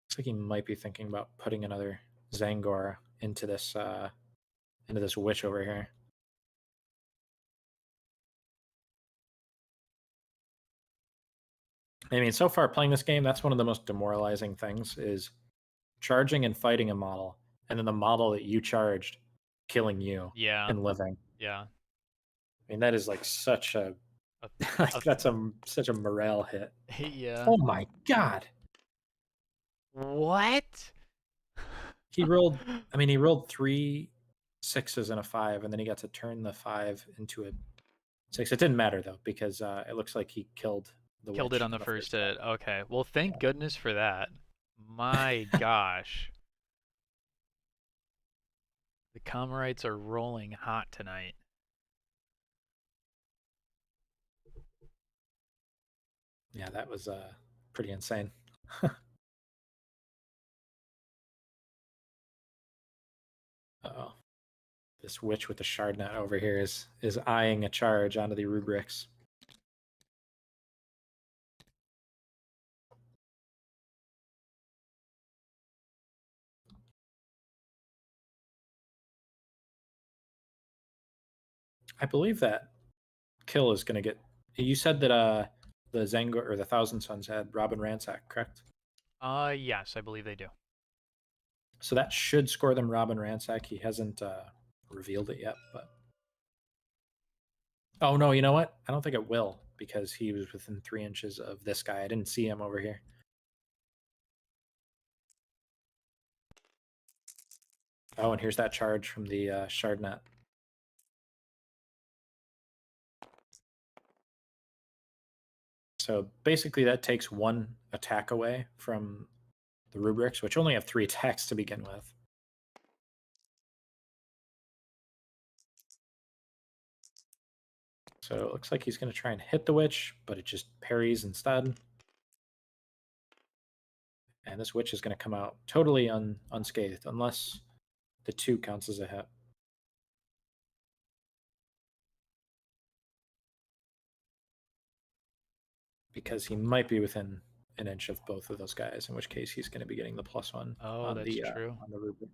Looks like he might be thinking about putting another Zangor into this witch over here. I mean, so far playing this game, that's one of the most demoralizing things is charging and fighting a model, and then the model that you charged killing you Yeah. and living. Yeah. I mean, that is like such a that's such a morale hit. Yeah. Oh my god. What? He rolled, I mean, he rolled 3 6s and a 5, and then he got to turn the 5 into a 6. It didn't matter though, because it looks like he killed the Killed witch it on the on first hit. hit. Okay. Well, thank goodness for that. My gosh. The Comorites are rolling hot tonight. Yeah, that was pretty insane. Uh-oh. This witch with the shardnet over here is eyeing a charge onto the rubrics. I believe that kill is going to get. You said that the Zangor or the Thousand Suns had Robin Ransack, correct? Yes, I believe they do. So that should score them Robin Ransack. He hasn't revealed it yet, but oh no, you know what? I don't think it will, because he was within 3 inches of this guy. I didn't see him over here. Oh, and here's that charge from the Shardnet. So basically that takes 1 attack away from the rubrics, which only have 3 attacks to begin with. So it looks like he's going to try and hit the witch, but it just parries instead. And this witch is going to come out totally unscathed, unless The 2 counts as a hit. Because he might be within an inch of both of those guys, in which case he's going to be getting the +1 Oh, that's true. on the rubric.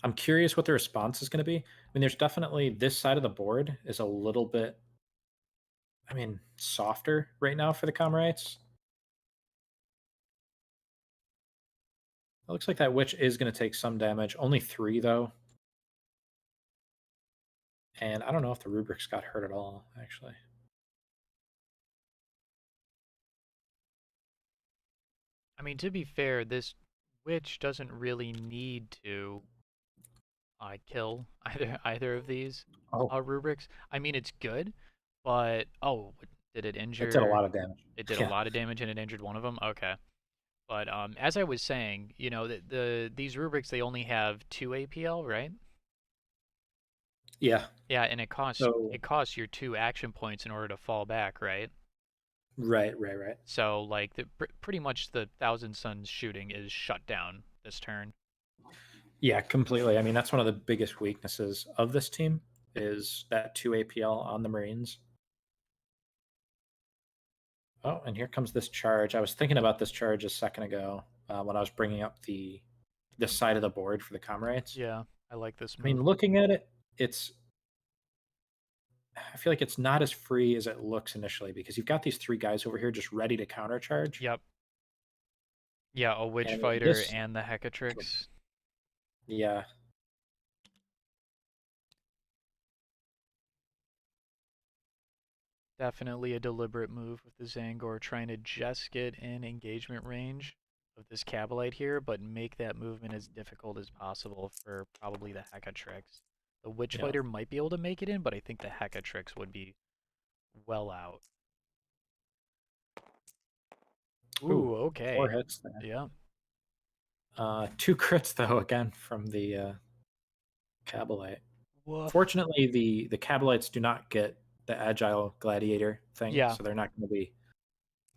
I'm curious what the response is going to be. I mean, there's definitely this side of the board is a little bit, I mean, softer right now for the Comrades. It looks like that witch is going to take some damage. Only 3 though. And I don't know if the rubrics got hurt at all, actually. I mean, to be fair, this witch doesn't really need to kill either of these Oh, rubrics. I mean, it's good, but did it it did a injure? lot of damage. It did a Yeah. lot of damage and it injured one of them. Okay, but as I was saying, you know, these rubrics they only have 2 APL, right? Yeah. Yeah, and it So costs your 2 action points in order to fall back, right? right. So like pretty much the Thousand Suns shooting is shut down this turn. Yeah, completely. I mean, that's one of the biggest weaknesses of this team is that 2 APL on the Marines. Oh, and here comes this charge. I was thinking about this charge a second ago when I was bringing up this side of the board for the Comrades. Yeah, I like this I mean, move. looking at it, I feel like it's not as free as it looks initially because you've got these 3 guys over here just ready to countercharge. Yep. Yeah, a witch And fighter this, and the Hecatrix. yeah, Definitely a deliberate move with the Zangor, trying to just get in engagement range of this Cabalite here, but make that movement as difficult as possible for probably the Hecatrix. The yeah. Witchfighter might be able to make it in, but I think the Hecatrix would be well out. Ooh, Ooh, 4 okay. hits there. Yeah. 2 crits though again from the Cabalite. Woof. Fortunately, the Cabalites do not get the agile gladiator thing, Yeah. so they're not going to be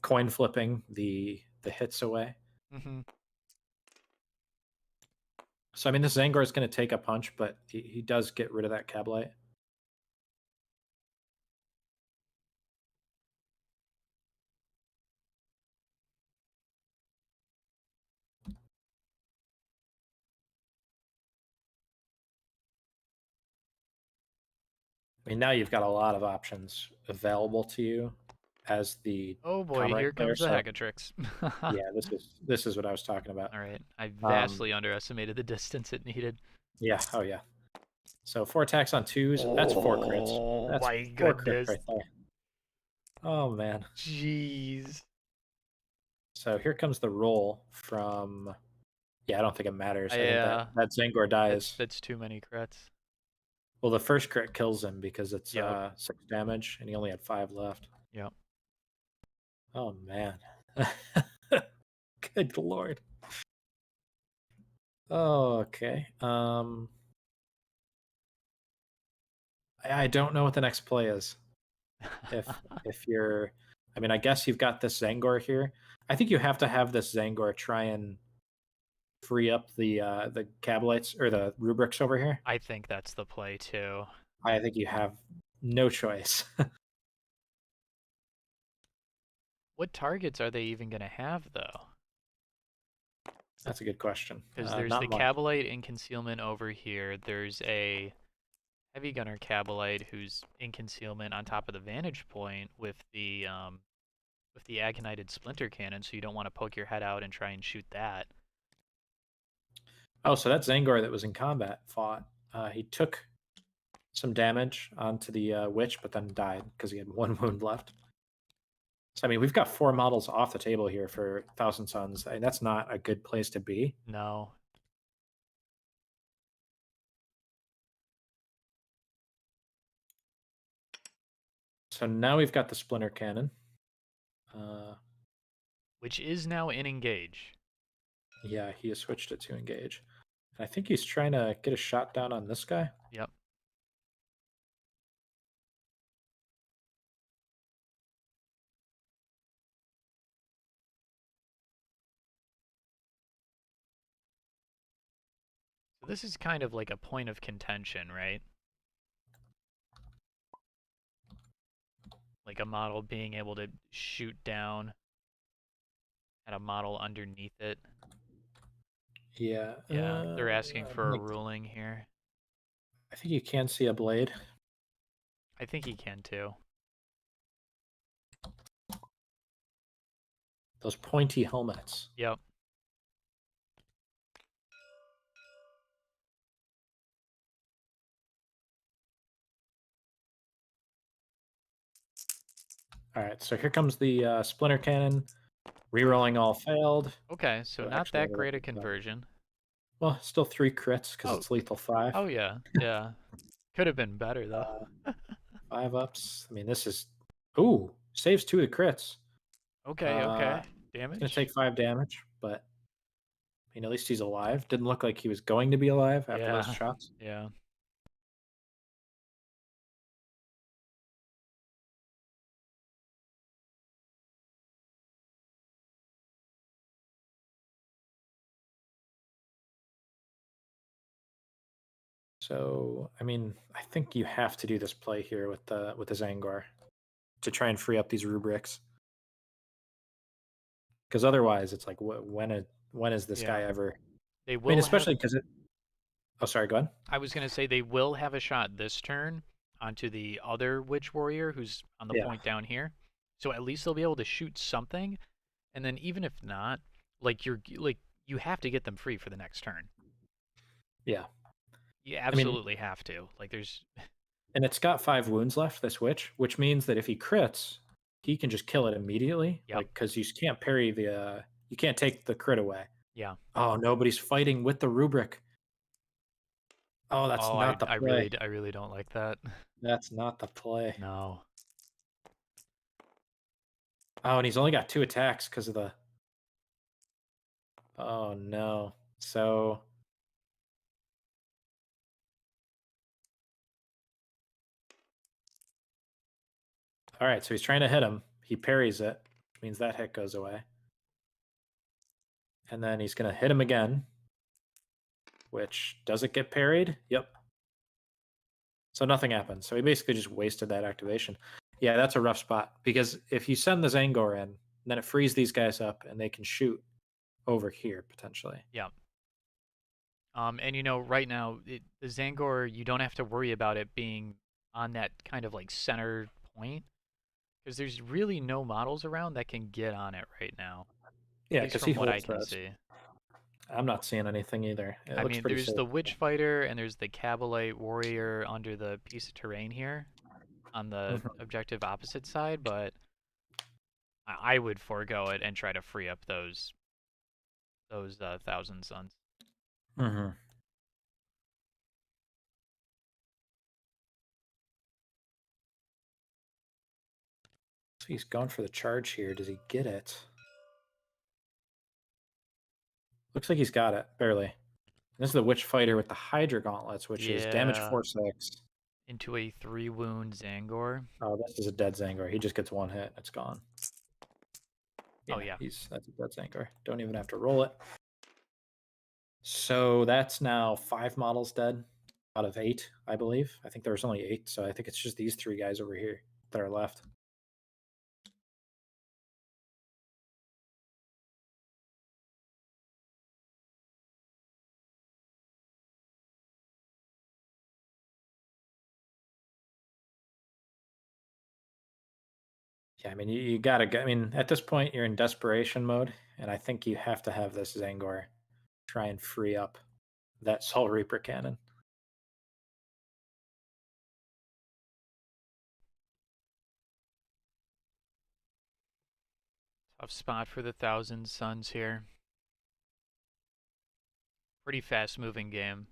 coin flipping the hits away. Mm-hmm. So I mean, this Zangor is going to take a punch, but he does get rid of that Cabalite. I mean, now you've got a lot of options available to you as the Oh boy, Comrade here player. comes the So Hecatrix. yeah, this is what I was talking about. All right. I Um, vastly underestimated the distance it needed. yeah, oh yeah. So 4 attacks on 2s. That's 4 crits. Oh That's my 4 crits goodness. right there. Oh man. Jeez. So here comes the roll from. Yeah, I don't think it matters. I think Yeah, that Zangor dies. that's too many crits. Well, the first crit kills him because it's Yep. 6 damage, and he only had 5 left. Yep. Oh man. Good lord. Okay. I don't know what the next play is. If you're, I mean, I guess you've got this Zangor here. I think you have to have this Zangor try and free up the Cabalites or the rubrics over here. I think that's the play too. I think you have no choice. What targets are they even going to have though? That's a good question. Because there's the Not much. Cabalite in concealment over here. There's a heavy gunner Cabalite who's in concealment on top of the vantage point with the Agonited Splinter Cannon, so you don't want to poke your head out and try and shoot that. Oh, so that Zangor that was in combat fought. He took some damage onto the witch, but then died because he had 1 wound left. So I mean, we've got 4 models off the table here for Thousand Suns. I mean, that's not a good place to be. No. So now we've got the Splinter Cannon. Which is now in engage. Yeah, he has switched it to engage. And I think he's trying to get a shot down on this guy. Yep. So this is kind of like a point of contention, right? Like a model being able to shoot down at a model underneath it. Yeah. Yeah, they're asking for a Like, ruling here. I think you can see a blade. I think he can too. Those pointy helmets. Yep. All right, so here comes the splinter cannon. Rerolling all failed. Okay, so So not actually, that great a conversion. well, still 3 crits because Oh, it's lethal 5. oh yeah, yeah. Could have been better though. Uh, 5 ups. I mean, this is. Ooh, saves 2 of the crits. Okay, okay. It's going to Damage? take 5 damage, but I mean, at least he's alive. Didn't look like he was going to be alive after those Yeah, shots. yeah. So, I mean, I think you have to do this play here with the Zangor to try and free up these rubrics. Because otherwise, it's like, when is this guy Yeah. ever? They I mean, will have especially because it. Oh, sorry. Go ahead. I was gonna say they will have a shot this turn onto the other Witch Warrior who's on the Yeah. point down here. So at least they'll be able to shoot something. And then even if not, like you have to get them free for the next turn. Yeah. You I mean, absolutely have to. Like there's and it's got 5 wounds left, this witch, which means that if he crits, he can just kill it immediately. Yep. Like, because you can't parry you can't take the crit away. Yeah. Oh, nobody's fighting with the rubric. Oh, that's Oh, not the play. I really don't like that. That's not the play. No. Oh, and he's only got 2 attacks because of the. Oh no. So all right, so he's trying to hit him. He parries it, which means that hit goes away. And then he's gonna hit him again. Which does it get parried? Yep. So nothing happens. So he basically just wasted that activation. Yeah, that's a rough spot because if you send the Zangor in, then it frees these guys up and they can shoot over here potentially. Yeah. And right now the Zangor, you don't have to worry about it being on that kind of like center point because there's really no models around that can get on it right now. Yeah, At least because he from what I holds can those. see. I'm not seeing anything either. It I looks mean, pretty there's safe. the Witch Fighter and there's the Cabalite Warrior under the piece of terrain here on the Mhm. objective opposite side, but I would forego it and try to free up those Thousand Suns. Mhm. So he's gone for the charge here. Does he get it? Looks like he's got it, barely. This is the Witch Fighter with the Hydra Gauntlets, which is damage Yeah, 4/6. into a 3-wound Zangor. Oh, this is a dead Zangor. He just gets 1 hit. It's gone. Oh Yeah, yeah. that's a dead Zangor. Don't even have to roll it. So that's now 5 models dead out of 8, I believe. I think there was only 8, so I think it's just these 3 guys over here that are left. Yeah, I mean, you gotta get. I mean, at this point, you're in desperation mode, and I think you have to have this Zangor try and free up that Soul Reaper cannon. Tough spot for the Thousand Suns here. Pretty fast moving game.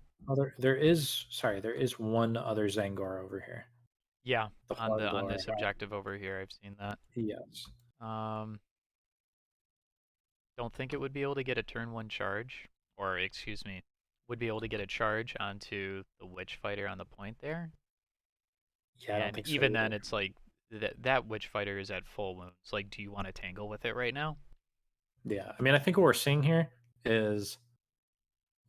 There is there is one other Zangor over here. Yeah, The on Horror. this objective over here, I've seen that. Yes. Um, don't think it would be able to get a turn 1 charge, or excuse me, would be able to get a charge onto the Witch Fighter on the point there. Yeah, I don't And think so even then, either. it's like that Witch Fighter is at full wounds. Like, do you want to tangle with it right now? Yeah, I mean, I think what we're seeing here is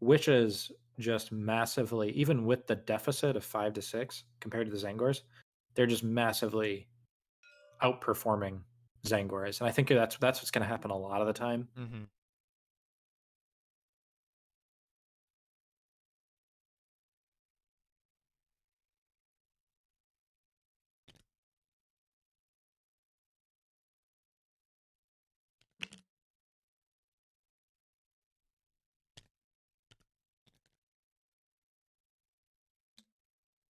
witches just massively, even with the deficit of 5 to 6 compared to the Zangors, they're just massively outperforming Zangors. And I think that's what's going to happen a lot of the time. Mm-hmm.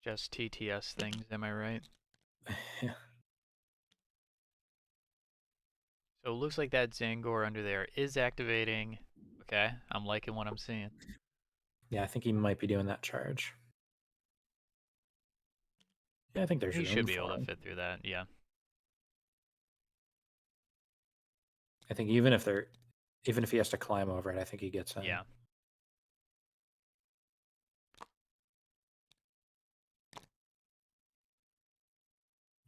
Just TTS things, am I right? Yeah. So it looks like that Zangor under there is activating. Okay, I'm liking what I'm seeing. Yeah, I think he might be doing that charge. Yeah, I think there's He room should be for able to him. fit through that, yeah. I think even if he has to climb over it, I think he gets in. Yeah.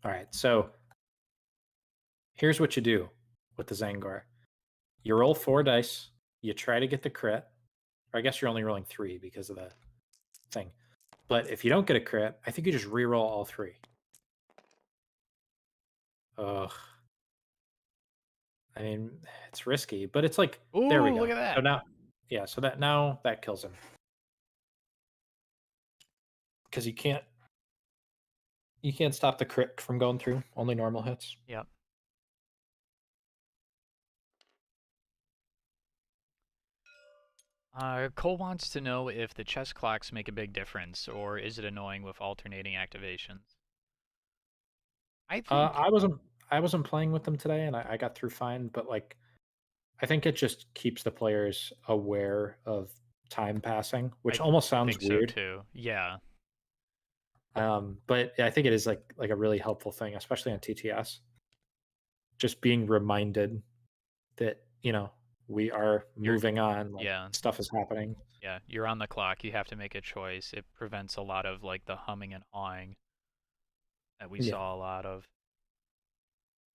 All right, so here's what you do with the Zangor. You roll 4 dice, you try to get the crit, or I guess you're only rolling 3 because of the thing. But if you don't get a crit, I think you just re-roll all 3. Ugh. I mean, it's risky, but it's like, there we Ooh, go. look at that. So now, yeah, so that kills him. Because you can't stop the crit from going through, only normal hits. Yep. Cole wants to know if the chess clocks make a big difference, or is it annoying with alternating activations? I think I wasn't playing with them today, and I got through fine. But like, I think it just keeps the players aware of time passing, which almost sounds think so weird. too. Yeah. But I think it is like a really helpful thing, especially on TTS. Just being reminded that we are moving on, like Yeah. stuff is happening. Yeah, you're on the clock. You have to make a choice. It prevents a lot of like the humming and hawing that we Yeah. saw a lot of.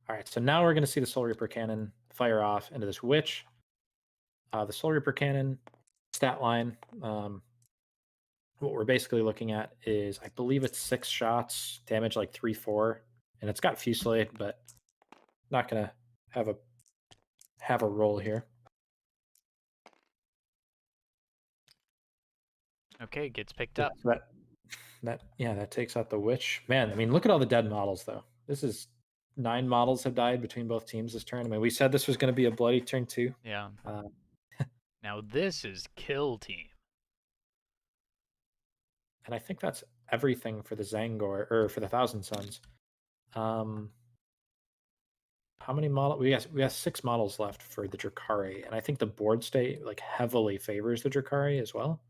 All right, so now we're going to see the Soul Reaper Cannon fire off into this Witch. The Soul Reaper Cannon stat line, what we're basically looking at is, I believe it's 6 shots, damage like 3-4, and it's got Fusillade, but not going to have a roll here. Okay, gets picked up. So that takes out the Witch. Man, I mean, look at all the dead models, though. This is 9 models have died between both teams this turn. I mean, we said this was going to be a bloody turn 2. Yeah. Now this is kill team. And I think that's everything for the Zangor, or for the Thousand Suns. How many models? We have 6 models left for the Drakari, and I think the board state like heavily favors the Drakari as well.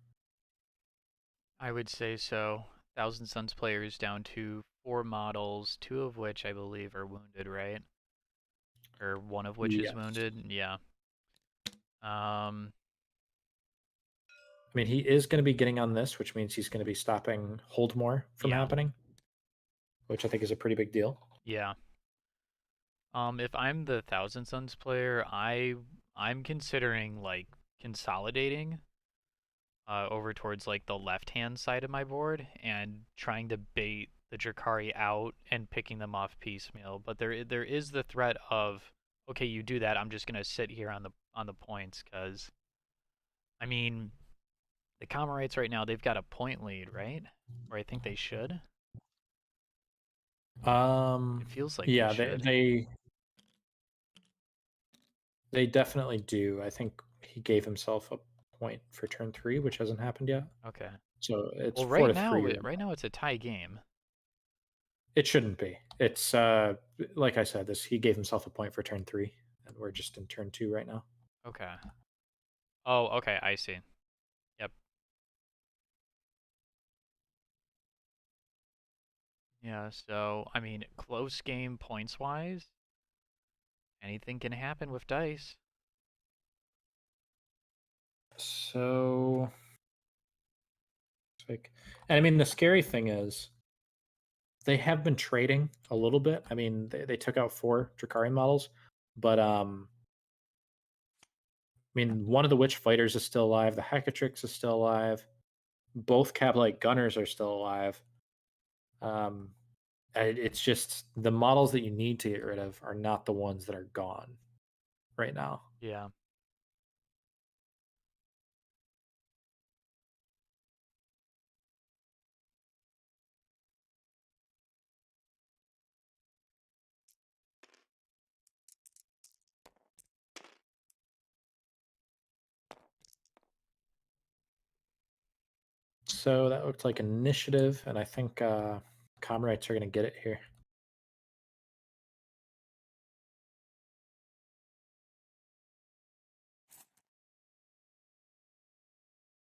I would say so. Thousand Suns players down to 4 models, 2 of which I believe are wounded, right? Or one of which is Yes. wounded. Yeah. I mean, he is going to be getting on this, which means he's going to be stopping Holdmore from happening, which I think is a pretty big deal. Yeah. If I'm the Thousand Suns player, I'm considering like consolidating over towards like the left-hand side of my board and trying to bait the Drakari out and picking them off piecemeal. But there is the threat of, okay, you do that, I'm just gonna sit here on the points, because I mean the Comorites right now, they've got a point lead, right? Or I think they should. It feels like Yeah, they should. they definitely do. I think he gave himself a point for turn 3, which hasn't happened yet. Okay. So it's Well, 4-3. right now it's a tie game. It shouldn't be. It's like I said, he gave himself a point for turn 3, and we're just in turn 2 right now. Okay. Oh, okay, I see. Yep. Yeah, so, I mean, close game points-wise, anything can happen with dice. So, and I mean, the scary thing is, they have been trading a little bit. I mean, they took out 4 Drakari models, but I mean, one of the Witch Fighters is still alive. The Hackatrix is still alive. both Cablite gunners are still alive. It's just the models that you need to get rid of are not the ones that are gone right now. Yeah. So that looked like initiative, and I think Comrades are going to get it here.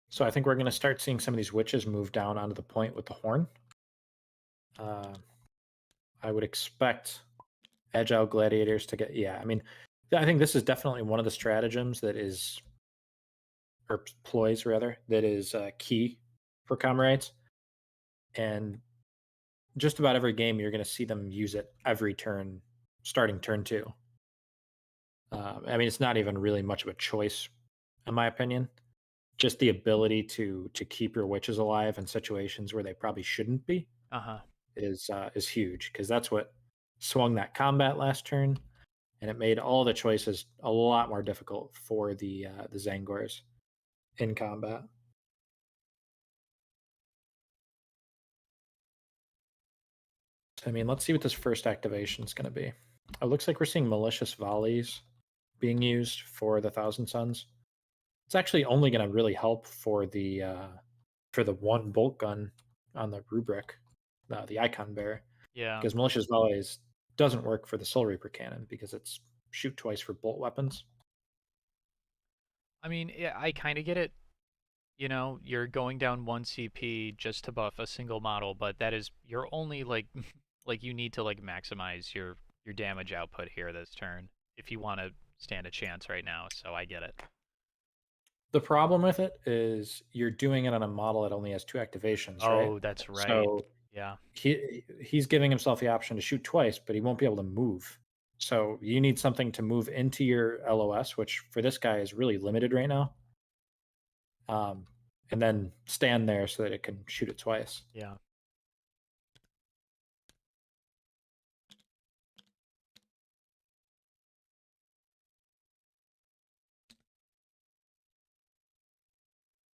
So I think we're going to start seeing some of these witches move down onto the point with the horn. I would expect agile gladiators to get, yeah, I mean, I think this is definitely one of the stratagems that is, or ploys rather, that is key for Comrades. And just about every game, you're going to see them use it every turn, starting turn 2. I mean, it's not even really much of a choice, in my opinion. Just the ability to keep your witches alive in situations where they probably shouldn't be is huge, because that's what swung that combat last turn, and it made all the choices a lot more difficult for the Zangors in combat. I mean, let's see what this first activation is going to be. It looks like we're seeing malicious volleys being used for the Thousand Suns. It's actually only going to really help for the one bolt gun on the rubric, the icon bearer. Yeah. Because malicious volleys doesn't work for the Soul Reaper cannon because it's shoot twice for bolt weapons. I mean, yeah, I kind of get it. You know, you're going down 1 CP just to buff a single model, but that is you're only like like you need to like maximize your damage output here this turn if you want to stand a chance right now. So I get it. The problem with it is you're doing it on a model that only has 2 activations, right? Oh, that's right. So yeah. he's giving himself the option to shoot twice, but he won't be able to move. So you need something to move into your LOS, which for this guy is really limited right now. And then stand there so that it can shoot it twice. Yeah.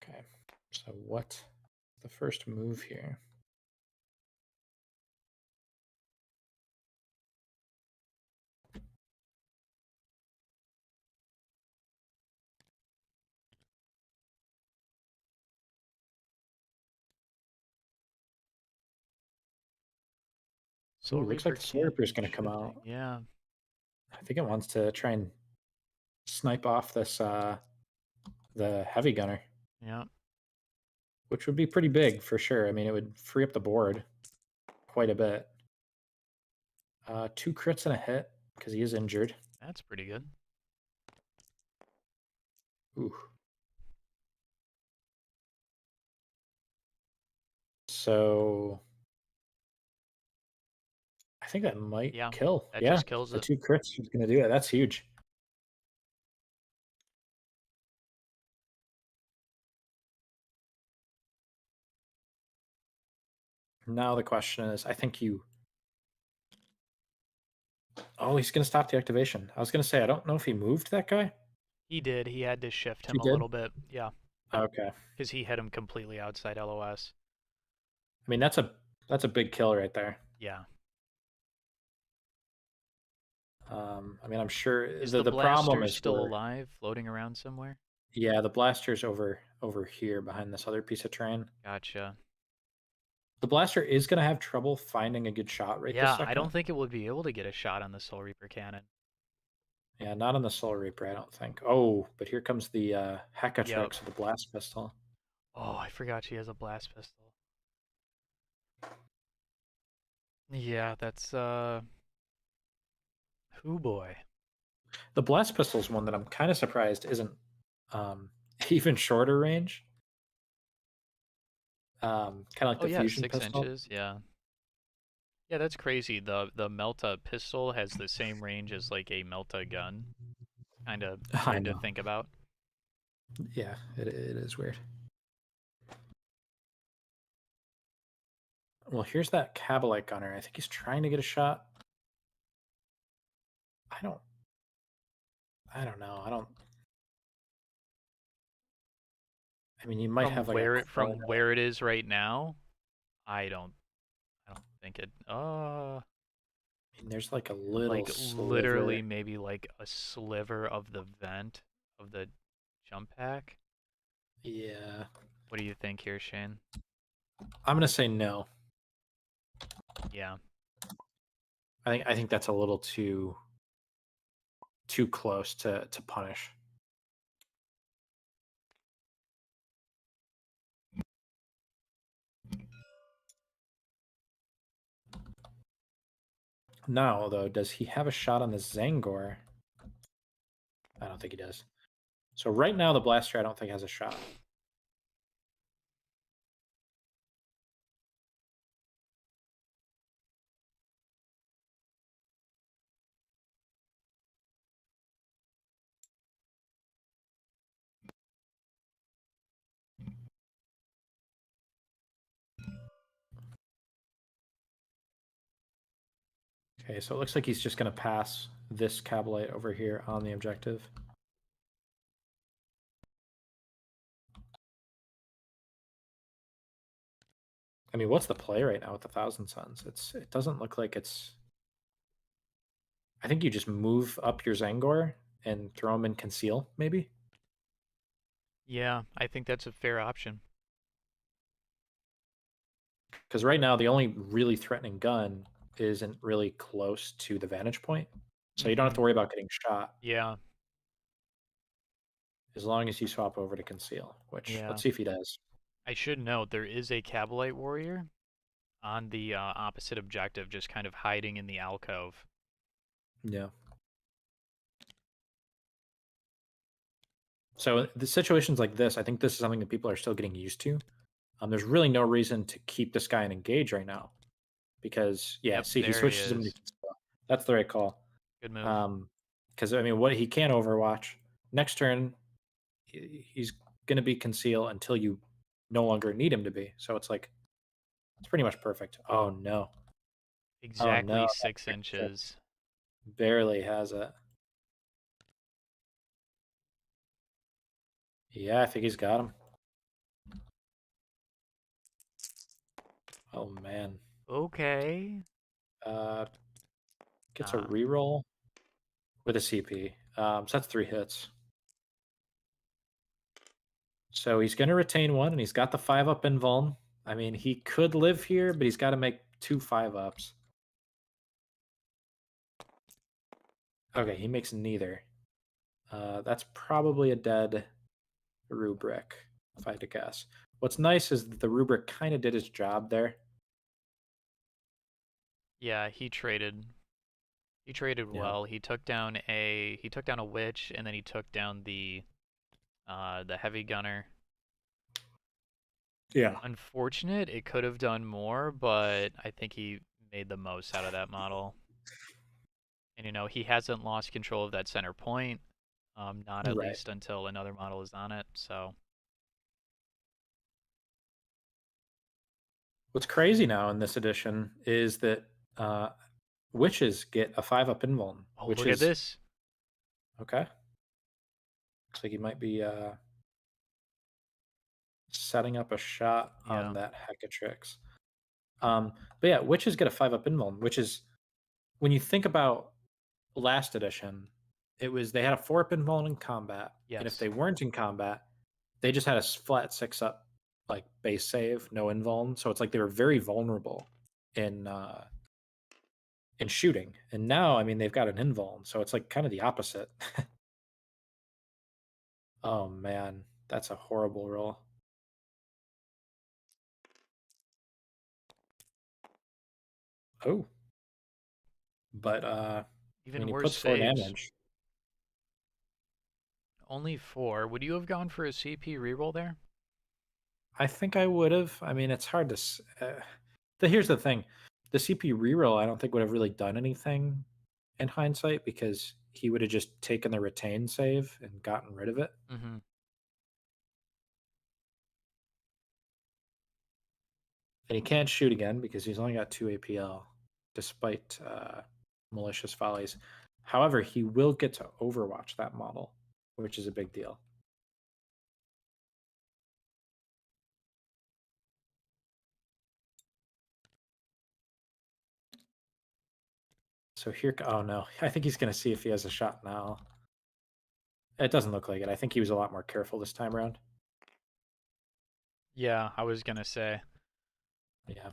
Okay. So what the first move here? Soul Ooh, looks like Reaper the Soul Reaper is cannon going to come out. shifting. Yeah. I think it wants to try and snipe off this the heavy gunner. Yeah. Which would be pretty big for sure. I mean, it would free up the board quite a bit. 2 crits and a hit because he is injured. That's pretty good. Ooh. So I think that might kill. That yeah, just kills the it. 2 crits is going to do it. That's huge. Now the question is, I think you. Oh, he's going to stop the activation. I was going to say, I don't know if he moved that guy. He did. He had to shift him He a did? little bit. Yeah. Okay. Because he hit him completely outside LOS. I mean, that's a big kill right there. Yeah. I mean, I'm sure Is the problem is still alive, floating around somewhere? Yeah, the blaster's over here behind this other piece of terrain. Gotcha. The blaster is going to have trouble finding a good shot right this second. I don't think it would be able to get a shot on the Soul Reaper cannon. Yeah, not on the Soul Reaper, I don't think. Oh, but here comes the Hecatrix with the blast pistol. Oh, I forgot she has a blast pistol. Yeah, that's oh boy. The blast pistol's one that I'm kind of surprised isn't even shorter range. Kind of like the fusion 6 pistol. inches, yeah. Yeah, that's crazy. The Melta pistol has the same range as like a Melta gun. Kind of weird to think about. Yeah, it is weird. Well, here's that Cabalite Gunner. I think he's trying to get a shot. I don't know. I mean, you might have like a From corner. where it is right now, I don't think it. I mean, there's like a little Like literally sliver. maybe like a sliver of the vent of the jump pack. Yeah. What do you think here, Shane? I'm gonna say no. Yeah. I think that's a little too close to punish. Now, though, does he have a shot on the Zangor? I don't think he does. So right now, the Blaster I don't think has a shot. Okay, so it looks like he's just going to pass this Cabalite over here on the objective. I mean, what's the play right now with the Thousand Suns? It doesn't look like it's. I think you just move up your Zangor and throw him in conceal, maybe. Yeah, I think that's a fair option. Because right now the only really threatening gun isn't really close to the vantage point, so you don't have to worry about getting shot. Yeah. As long as you swap over to conceal, which Yeah. let's see if he does. I should note there is a Cabalite warrior on the opposite objective, just kind of hiding in the alcove. Yeah. So the situations like this, I think this is something that people are still getting used to. There's really no reason to keep this guy in engage right now, because yeah, Yep, see he there he switches him to is. conceal. That's the right call. Good move. Because I mean, what he can Overwatch next turn, he's going to be conceal until you no longer need him to be. So it's like it's pretty much perfect. Oh no! Oh Exactly no! 6 inches. Barely has it. Yeah, I think he's got him. Oh man. Okay. Gets a reroll with a CP. So that's 3 hits. So he's going to retain 1, and he's got the 5-up invuln. I mean, he could live here, but he's got to make 2 5-ups. Okay, he makes neither. That's probably a dead rubric, if I had to guess. What's nice is that the rubric kind of did his job there. Yeah, he traded. He traded Yeah. well. He took down a witch, and then he took down the heavy gunner. Yeah. Unfortunate, it could have done more, but I think he made the most out of that model. And he hasn't lost control of that center point, not at Right. least until another model is on it. So What's crazy now in this edition is that witches get a 5-up invuln, oh, which look at is this. okay. Looks like he might be setting up a shot Yeah. on that Hecatrix. But yeah, witches get a 5-up invuln, which is when you think about last edition, it was they had a 4-up invuln in combat, and if Yes. they weren't in combat, they just had a flat 6-up like base save, no invuln. So it's like they were very vulnerable in shooting. And now, I mean, they've got an invuln, so it's like kind of the opposite. Oh man, that's a horrible roll. Oh, but I Even mean, he worse puts 4 saves. damage. Only 4. Would you have gone for a CP reroll there? I think I would have. I mean, it's hard to. Here's the thing: the CP reroll, I don't think would have really done anything in hindsight, because he would have just taken the retain save and gotten rid of it. Mm-hmm. And he can't shoot again because he's only got 2 APL, despite malicious follies. However, he will get to overwatch that model, which is a big deal. So here, oh no, I think he's going to see if he has a shot now. It doesn't look like it. I think he was a lot more careful this time around. Yeah, I was gonna say. Yeah.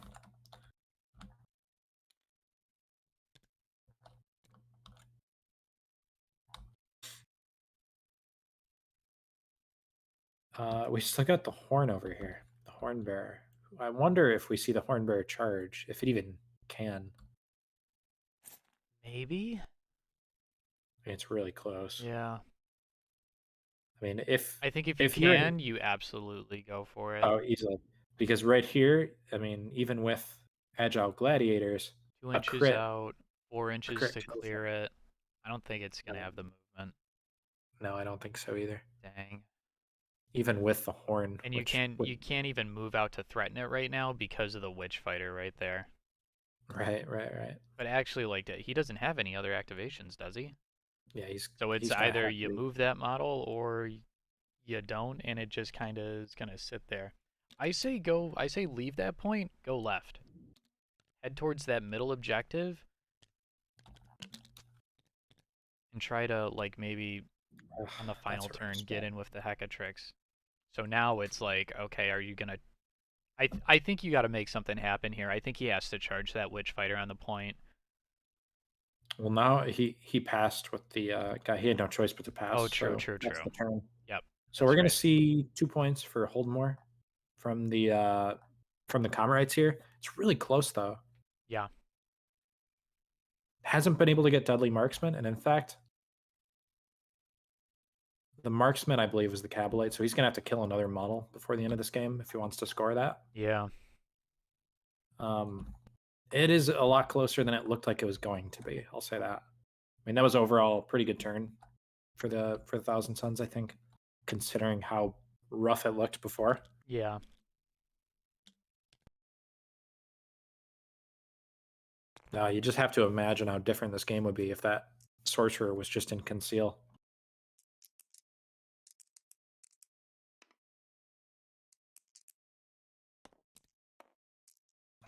We still got the horn over here, the horn bearer. I wonder if we see the horn bearer charge, if it even can. Maybe? I mean, it's really close. Yeah. I mean, if I think if you you're can, you absolutely go for it. easily, because right here, I mean, even with agile gladiators, 2 a inches crit, out, 4 inches to kills clear them. it. I don't think it's gonna No. have the movement. No, I don't think so either. Dang. Even with the horn, And which you can't even move out to threaten it right now because of the witch fighter right there. right. But actually, like, he doesn't have any other activations, does he? Yeah, So it's gonna either have you to. move that model or you don't, and it just kind of is gonna sit there. I say go. I say leave that point. Go left. Head towards that middle objective and try to like maybe Ugh, on the that's final a rough turn get spot. in with the Heckatrix. So now it's like, okay, are you gonna? I think you got to make something happen here. I think he has to charge that witch fighter on the point. Well, now he passed with the guy. He had no choice but to pass. Oh, true, So true, that's true. the turn. Yep, So we're that's gonna right. see 2 points for Holdmore from the Comrades here. It's really close though. Yeah, Hasn't been able to get Deadly Marksman, and in fact, the Marksman I believe is the Cabalite. So he's gonna have to kill another model before the end of this game if he wants to score that. yeah, Um, it is a lot closer than it looked like it was going to be. I'll say that. I mean, that was overall a pretty good turn for the Thousand Suns, I think, considering how rough it looked before. yeah. You just have to imagine how different this game would be if that sorcerer was just in conceal.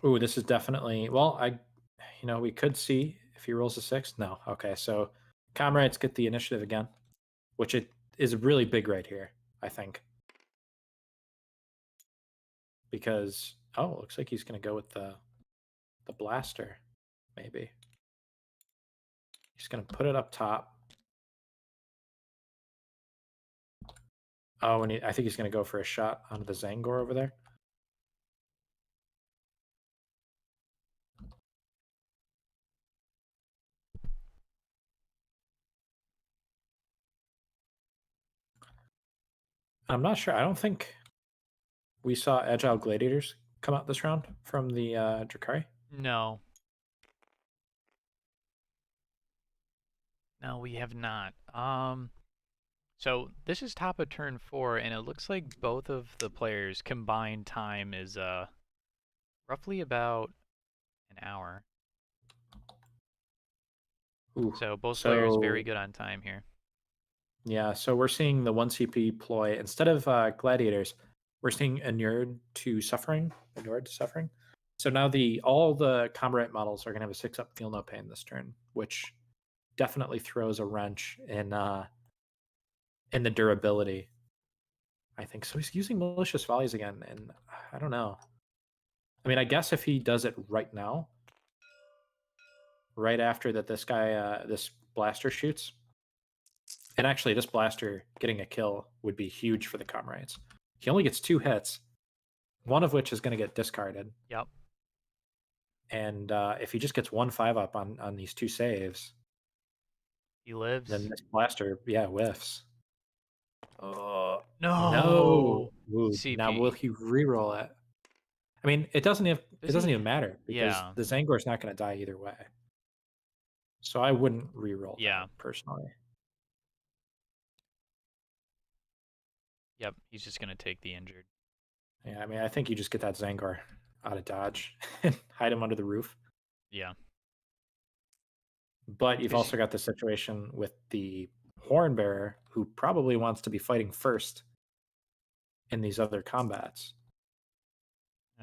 Ooh, this is definitely well. We could see if he rolls a 6. No, okay. So comrades get the initiative again, which it is really big right here. I think because it looks like he's going to go with the blaster. Maybe he's going to put it up top. Oh, and I think he's going to go for a shot onto the Zangor over there. I'm not sure. I don't think we saw Agile Gladiators come out this round from the Drakari. No, no, we have not. So this is top of turn 4, and it looks like both of the players' combined time is roughly about an hour. Ooh. So both players very So good on time here. yeah, so we're seeing the 1 CP ploy instead of gladiators. We're seeing inured to suffering. So now all the comrade models are gonna have a 6-up feel no pain this turn, which definitely throws a wrench in the durability. I think so. He's using malicious volleys again, and I don't know. I mean, I guess if he does it right now, right after that, this blaster shoots, and actually, this blaster getting a kill would be huge for the comrades. He only gets 2 hits, one of which is going to get discarded. Yep. And if he just gets 1 5-up on these 2 saves, He lives. then this blaster, whiffs. Oh No. no. Ooh, now will CP. he reroll it? I mean, it doesn't Does he? even matter because Yeah. the Zangor's not going to die either way. So I wouldn't reroll Yeah. that personally. Yep. He's just gonna take the injured. Yeah, I mean, I think you just get that Zangor out of dodge and hide him under the roof. Yeah. But you've 'Cause also got the situation with the horn bearer who probably wants to be fighting first in these other combats.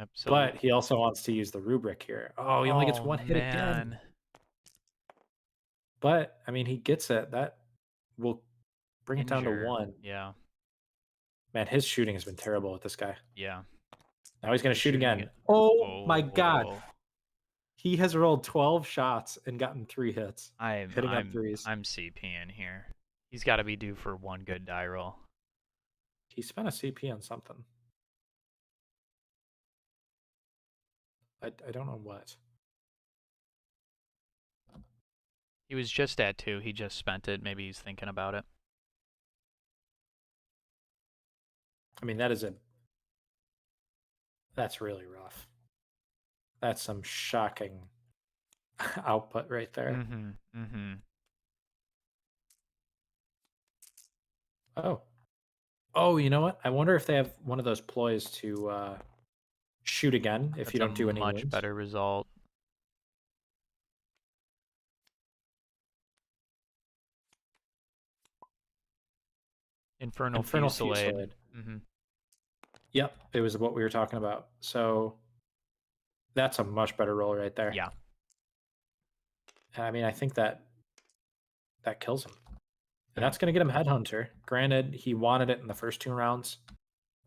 absolutely. But he also wants to use the rubric here. Oh, he only gets Oh one hit again. man. But I mean, he gets it. That will bring it down to Injure. 1. Yeah. Man, his shooting has been terrible with this guy. Yeah. Now he's going to He's shoot shooting again. again. Oh my god. Oh. He has rolled 12 shots and gotten 3 hits, I'm hitting on I'm threes. I'm CPing here. He's got to be due for one good die roll. He spent a CP on something. I don't know what. He was just at 2. He just spent it. Maybe he's thinking about it. I mean, that's really rough. That's some shocking output right there. Mm-hmm. Mm-hmm. Oh, you know what? I wonder if they have one of those ploys to shoot again if That's you a don't do any much wounds. better result. Infernal Fusillade. Mm-hmm. Yep, it was what we were talking about. So that's a much better roll right there. Yeah. I mean, I think that kills him. And that's going to get him Headhunter. Granted, he wanted it in the first 2 rounds,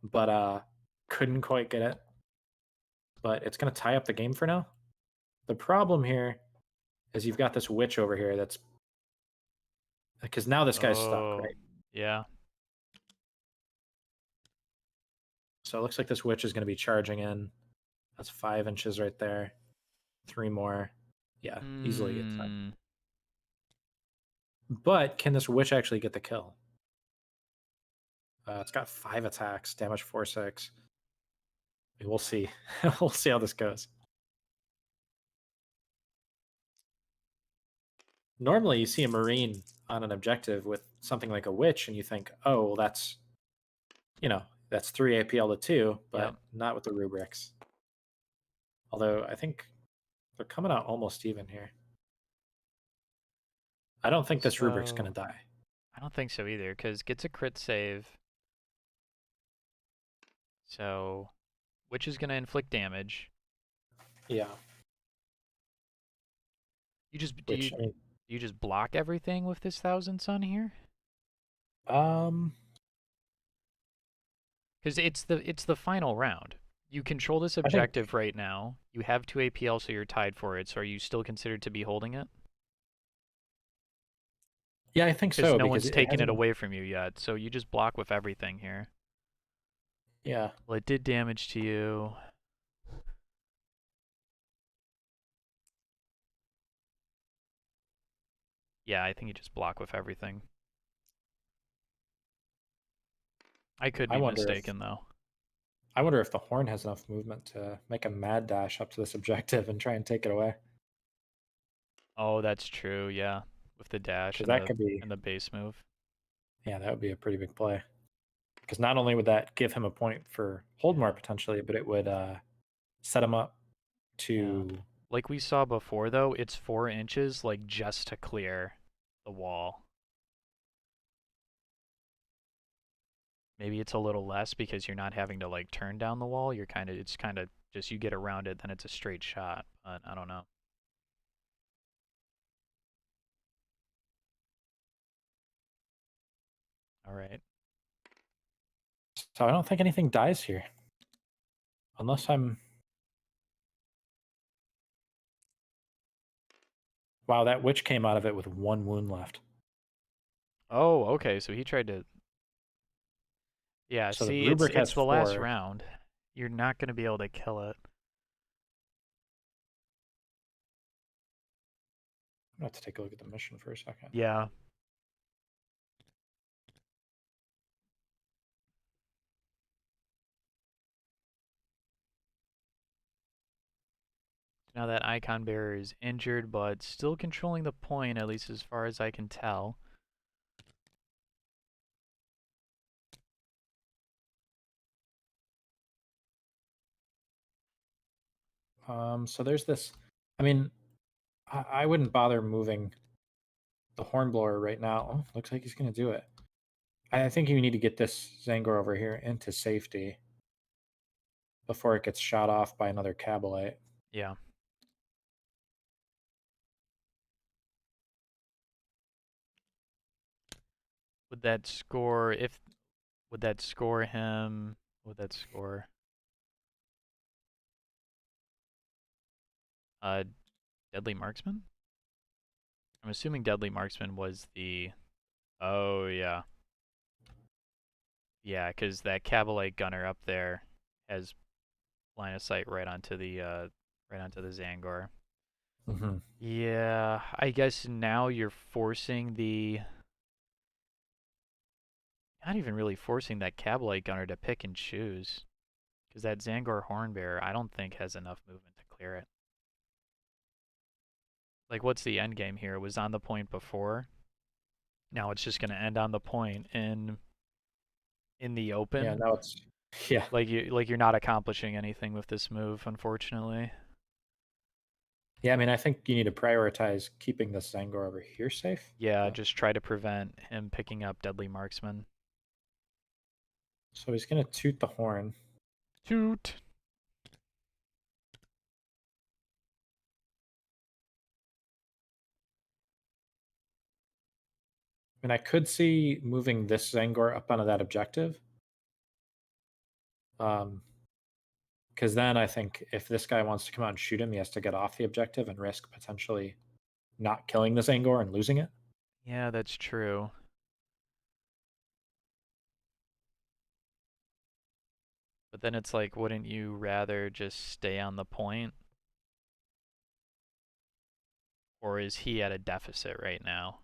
but couldn't quite get it. But it's going to tie up the game for now. The problem here is you've got this witch over here that's because now this guy's stuck, right? Yeah. So it looks like this witch is going to be charging in. That's 5 inches right there. 3 more. Yeah, easily gets done. But can this witch actually get the kill? It's got 5 attacks, damage 4/6. We'll see. We'll see how this goes. Normally, you see a Marine on an objective with something like a witch, and you think, oh, well, that's 3 APL to 2, but Yep. not with the rubrics. Although I think they're coming out almost even here. I don't think this rubric's going to die. I don't think so either, because gets a crit save. So, which is going to inflict damage. Yeah. Do you just block everything with this Thousand Sun here? Because it's the final round. You control this objective right now. You have 2 APL, so you're tied for it. So are you still considered to be holding it? Yeah, I think so. Because no one's taking it away from you yet. So you just block with everything here. Yeah. Well, it did damage to you. Yeah, I think you just block with everything. I could be mistaken, though. I wonder if the horn has enough movement to make a mad dash up to this objective and try and take it away. Oh, that's true, yeah. With the dash and the base move. Yeah, that would be a pretty big play. Because not only would that give him a point for hold more potentially, but it would set him up to... Yeah. Like we saw before, though, it's 4 inches, like, just to clear the wall. Maybe it's a little less because you're not having to, like, turn down the wall. It's kind of just you get around it, then it's a straight shot. But I don't know. All right. So I don't think anything dies here. Unless I'm... Wow, that witch came out of it with 1 wound left. Oh, okay, so he tried to... Yeah, so see, the rubric it's has the last 4. round. You're not going to be able to kill it. I'm going to have to take a look at the mission for a second. Yeah. Now that icon bearer is injured, but still controlling the point, at least as far as I can tell. So there's this. I mean, I wouldn't bother moving the hornblower right now. Oh, looks like he's going to do it. I think you need to get this Zangor over here into safety before it gets shot off by another Cabalite. Yeah. Would that score if would that score him? Would that score uh Deadly Marksman? I'm assuming Deadly Marksman was the oh yeah. Yeah, because that Cavalite gunner up there has line of sight right onto the Zangor. Mm-hmm. Yeah, I guess now you're forcing the not even really forcing that Cavalite gunner to pick and choose. Because that Zangor Hornbearer, I don't think has enough movement to clear it. Like, what's the end game here? It was on the point before. Now it's just gonna end on the point in the Yeah, open. now it's yeah. You're not accomplishing anything with this move, unfortunately. Yeah, I mean, I think you need to prioritize keeping this Zangor over here safe. Yeah, just try to prevent him picking up Deadly Marksman. So he's going to toot the horn. Toot. And I could see moving this Zangor up onto that objective. Because then I think if this guy wants to come out and shoot him, he has to get off the objective and risk potentially not killing the Zangor and losing it. Yeah, that's true. But then it's like, wouldn't you rather just stay on the point? Or is he at a deficit right now?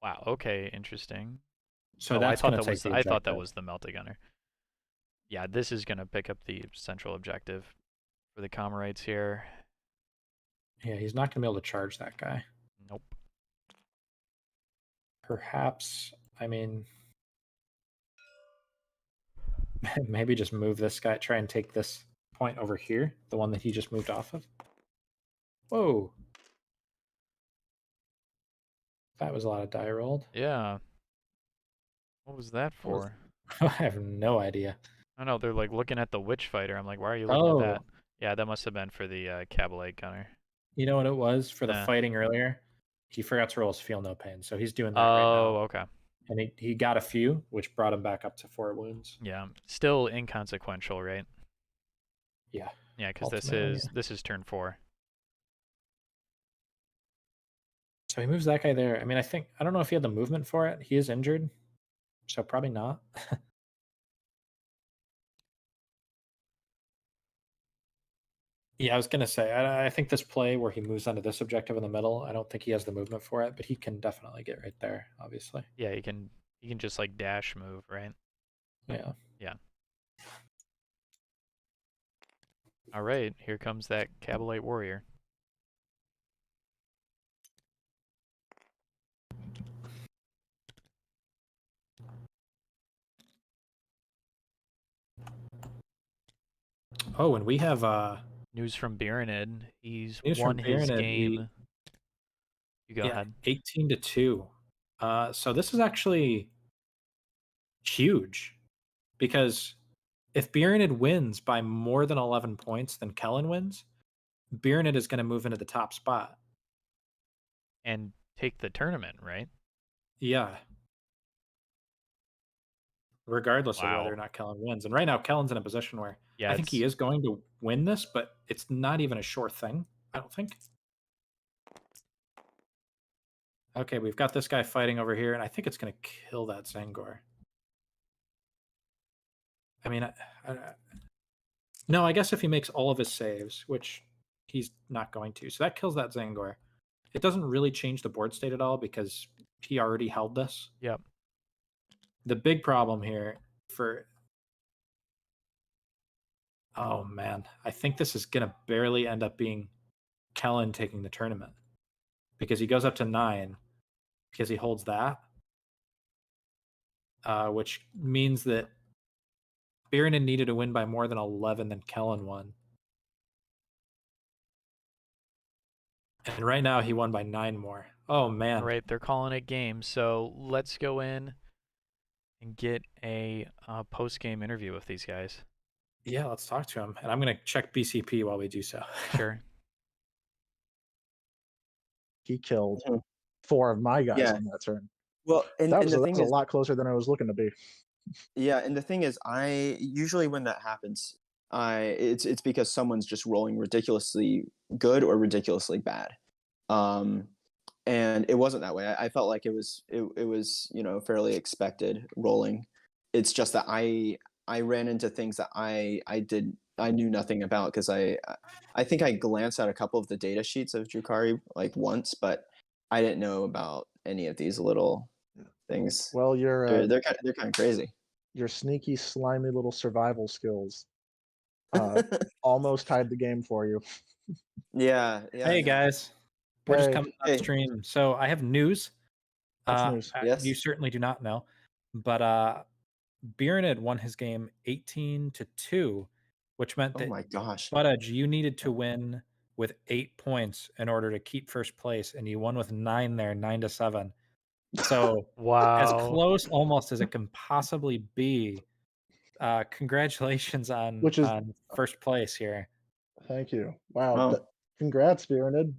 Wow, okay, interesting. So Oh, that's going to take the I thought that objective. was the Melta-Gunner. Yeah, this is gonna pick up the central objective for the Comorites here. Yeah, he's not going to be able to charge that guy. Nope. Perhaps, I mean, maybe just move this guy, try and take this point over here, the one that he just moved off of. Whoa. That was a lot of die rolled. Yeah. What was that What was... for? I have no idea. I don't know, they're like looking at the Witch Fighter. I'm like, why are you looking at that? Oh, Yeah, that must have been for the Cabalite Gunner. you know what it was for the Nah. fighting earlier? He forgot to roll his feel no pain, so he's doing that right Oh, now. okay. And he got a few, which brought him back up to 4 wounds. Yeah, still inconsequential, right? Yeah. Yeah, because Ultimately. this is turn 4. So he moves that guy there. I mean, I don't know if he had the movement for it. He is injured, so probably not. Yeah, I was gonna say, I think this play where he moves onto this objective in the middle, I don't think he has the movement for it, but he can definitely get right there, obviously. Yeah, you can just like dash move, right? Yeah. Yeah. All right, here comes that Cabalite Warrior. Oh, and we have News from Birinid. He's news won from his Pyramid. game. You go ahead. 18-2. So this is actually huge because if Birinid wins by more than 11 points than Kellen wins, Birinid is going to move into the top spot. And take the tournament, right? Yeah. Regardless of whether Wow. or not Kellen wins. And right now, Kellen's in a position where Yeah, I think he is going to win this, but it's not even a sure thing, I don't think. Okay, we've got this guy fighting over here, and I think it's going to kill that Zangor. I mean, no, I guess if he makes all of his saves, which he's not going to. So that kills that Zangor. It doesn't really change the board state at all because he already held this. Yep. The big problem here for... Oh, man. I think this is going to barely end up being Kellen taking the tournament because he goes up to 9 because he holds that, which means that Biernan needed to win by more than 11 than Kellen won. And right now he won by 9 more. Oh, man. All right, they're calling it game. So let's go in and get a post-game interview with these guys. Yeah, let's talk to him. And I'm going to check BCP while we do so. Sure. He killed Mhm. 4 of my guys Yeah. on that turn. Well, and That was the a thing is, lot closer than I was looking to be. yeah, and the thing is, I usually when that happens, it's because someone's just rolling ridiculously good or ridiculously bad. And it wasn't that way. I felt like it was fairly expected rolling. It's just that I ran into things that I knew nothing about because I think I glanced at a couple of the data sheets of Drukari like once, but I didn't know about any of these little things. Well, They're kind of crazy. your sneaky, slimy little survival skills almost tied the game for you. Yeah. Hey, guys. We're just Hey. coming on stream. So I have news. What's news? Yes. You certainly do not know. But Biernan won his game 18-2, which meant Oh that my gosh. Budge, you needed to win with 8 points in order to keep first place, and you won with 9 there, 9-7. So as Wow. close almost as it can possibly be. Congratulations on Which is- on first place here. Thank you. Wow. Oh. Congrats, Bieranid.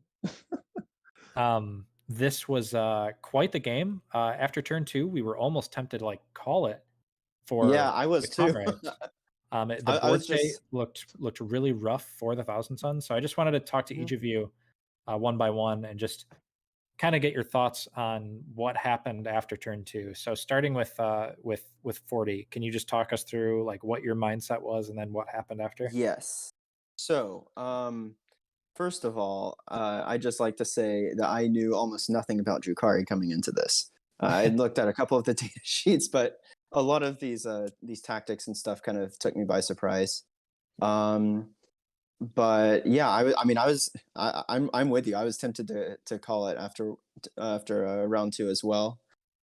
This was quite the game. After turn 2, we were almost tempted to like call it for Yeah, I was the too. comrades. The I board was state just- looked really rough for the Thousand Suns. So I just wanted to talk to each of you one by one and just kind of get your thoughts on what happened after turn 2. So starting with 40, can you just talk us through like what your mindset was and then what happened after? Yes. So, first of all, I'd just like to say that I knew almost nothing about Drukari coming into this. I'd looked at a couple of the data sheets, but a lot of these tactics and stuff kind of took me by surprise. But yeah, I'm with you. I was tempted to call it after round 2 as well.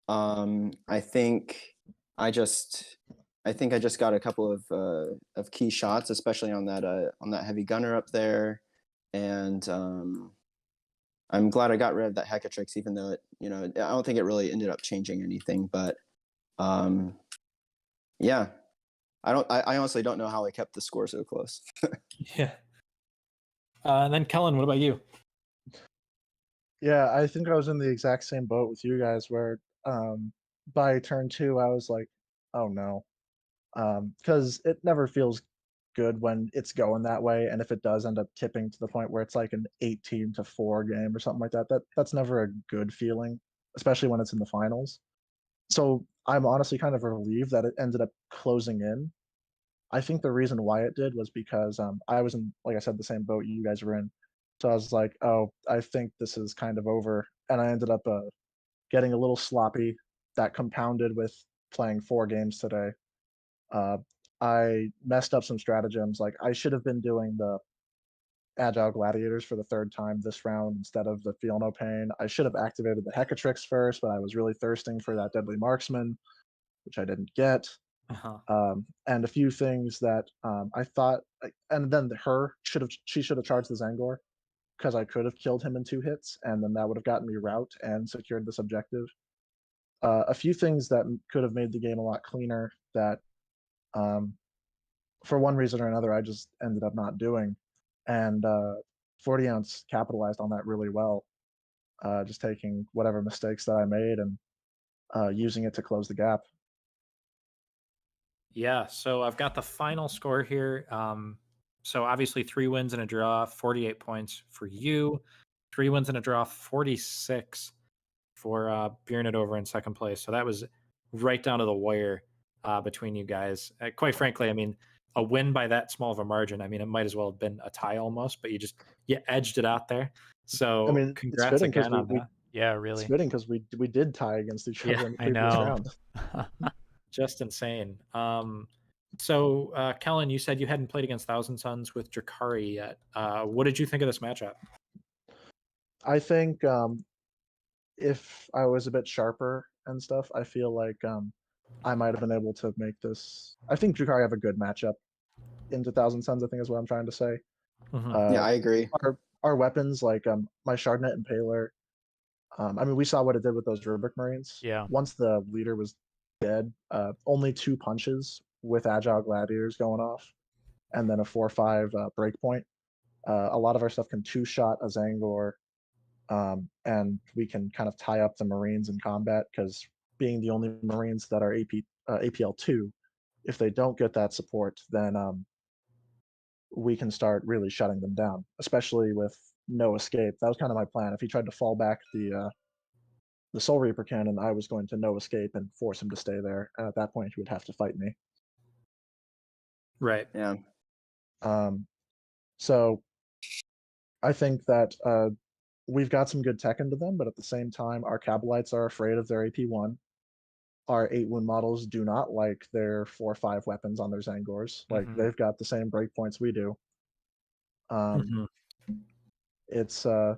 I think I just got a couple of key shots, especially on that heavy gunner up there, and I'm glad I got rid of that Hecatrix, even though I don't think it really ended up changing anything. But yeah, I honestly don't know how I kept the score so close. Yeah. And then Kellen, what about you? Yeah, I think I was in the exact same boat with you guys where by turn 2 I was like, oh no. Because it never feels good when it's going that way, and if it does end up tipping to the point where it's like an 18-4 game or something like that's never a good feeling, especially when it's in the finals. So I'm honestly kind of relieved that it ended up closing in. I think the reason why it did was because I was in, like I said, the same boat you guys were in. So I was like, oh, I think this is kind of over. And I ended up getting a little sloppy. That compounded with playing 4 games today. I messed up some stratagems. Like I should have been doing the Agile Gladiators for the 3rd time this round instead of the Feel No Pain. I should have activated the Hecatrix first, but I was really thirsting for that Deadly Marksman, which I didn't get. And a few things that I thought, and then she should have charged the Zangor because I could have killed him in 2 hits, and then that would have gotten me route and secured this objective. A few things that could have made the game a lot cleaner that, for one reason or another, I just ended up not doing, and 40 ounce capitalized on that really well, just taking whatever mistakes that I made and using it to close the gap. Yeah, so I've got the final score here. So obviously 3 wins and a draw, 48 points for you. 3 wins and a draw, 46 for Biernan over in second place. So that was right down to the wire between you guys. Quite frankly, I mean, a win by that small of a margin, I mean, it might as well have been a tie almost, but you edged it out there. So I mean, congrats again on that. Yeah, It's really. fitting because we did tie against each other in the I previous know. round. Just insane. So Kellen, you said you hadn't played against Thousand Suns with Drukari yet. What did you think of this matchup? I think if I was a bit sharper and stuff, I feel like I might have been able to make this. I think Drukhari have a good matchup into Thousand Suns, I think is what I'm trying to say. Yeah, I agree. Our weapons, like my Shardnet Impaler, I mean, we saw what it did with those Rubric Marines. Yeah. Once the leader was dead, only 2 punches with Agile Gladiators going off, and then a 4/5 breakpoint. A lot of our stuff can 2-shot a Zangor, and we can kind of tie up the Marines in combat because being the only Marines that are APL2, if they don't get that support, then we can start really shutting them down, especially with no escape. That was kind of my plan. If he tried to fall back the Soul Reaper cannon, I was going to no escape and force him to stay there. And at that point, he would have to fight me. Right. Yeah. So I think that we've got some good tech into them, but at the same time, our Kabalites are afraid of their AP1. Our 8-wound models do not like their 4/5 weapons on their Zangors. Like, they've got the same breakpoints we do. It's I'd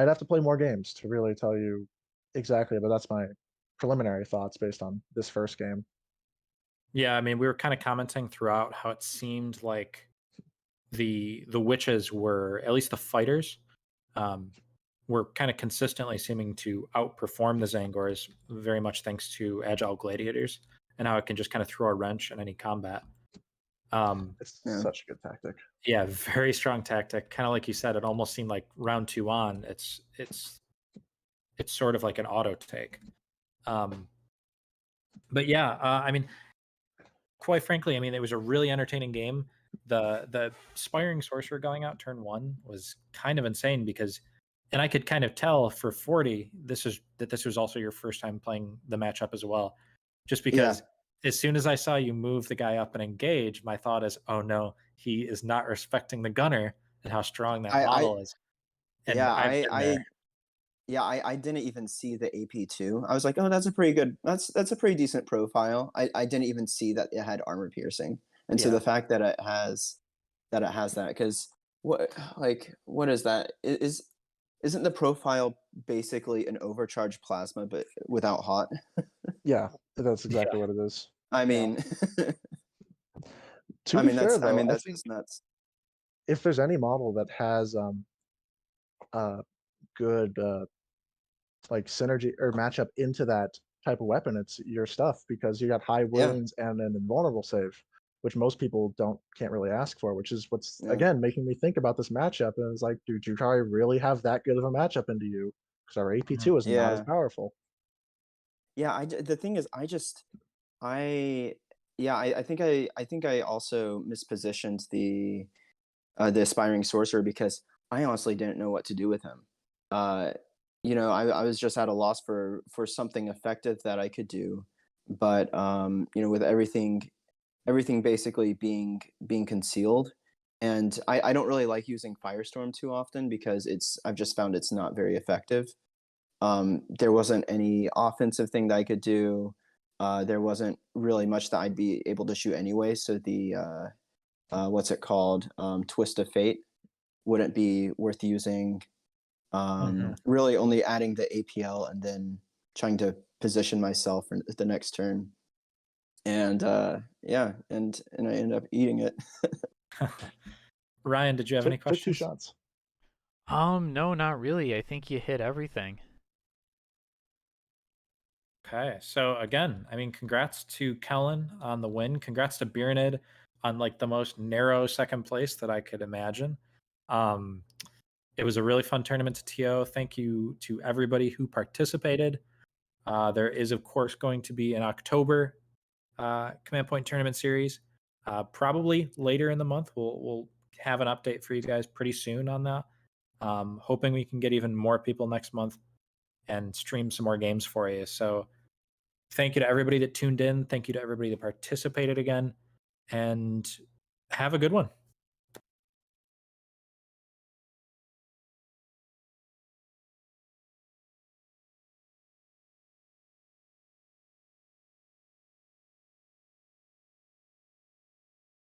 have to play more games to really tell you exactly, but that's my preliminary thoughts based on this first game. Yeah, I mean, we were kind of commenting throughout how it seemed like the witches were, at least the fighters, were kind of consistently seeming to outperform the Zangors, very much thanks to Agile Gladiators and how it can just kind of throw a wrench in any combat. It's such a good tactic. Yeah, very strong tactic. Kind of like you said, it almost seemed like round 2 on. It's sort of like an auto take. But yeah, I mean, quite frankly, I mean, it was a really entertaining game. The Spiring Sorcerer going out turn 1 was kind of insane because, and I could kind of tell for 40, this was also your first time playing the matchup as well, just because as soon as I saw you move the guy up and engage, my thought is, oh no, he is not respecting the gunner and how strong that model is. And I didn't even see the AP2. I was like, oh, that's a pretty decent profile. I didn't even see that it had armor piercing. And so the fact that it has that, because what is that? Isn't the profile basically an overcharged plasma but without hot? Yeah, that's exactly what it is. I mean, to be fair, though, that's just nuts. If there's any model that has good like synergy or matchup into that type of weapon, it's your stuff, because you got high wounds and an invulnerable save, which most people can't really ask for, which is what's again making me think about this matchup. And it's like, do Drukhari really have that good of a matchup into you? Because our AP2 is not as powerful. Yeah, the thing is, I think I also mispositioned the Aspiring Sorcerer because I honestly didn't know what to do with him. You know, I was just at a loss for something effective that I could do, but you know, with everything basically being concealed, and I don't really like using Firestorm too often because I've just found it's not very effective. There wasn't any offensive thing that I could do. There wasn't really much that I'd be able to shoot anyway. So the what's it called? Twist of Fate wouldn't be worth using. Really only adding the APL and then trying to position myself for the next turn. And and I ended up eating it. Ryan, did you have any questions? Took 2 shots. No, not really. I think you hit everything. Okay, so again, I mean, congrats to Kellen on the win. Congrats to Biernid on like the most narrow second place that I could imagine. It was a really fun tournament to TO. Thank you to everybody who participated. There is, of course, going to be an October Command Point tournament series. Probably later in the month. We'll have an update for you guys pretty soon on that. Hoping we can get even more people next month and stream some more games for you. So thank you to everybody that tuned in. Thank you to everybody that participated again. And have a good one.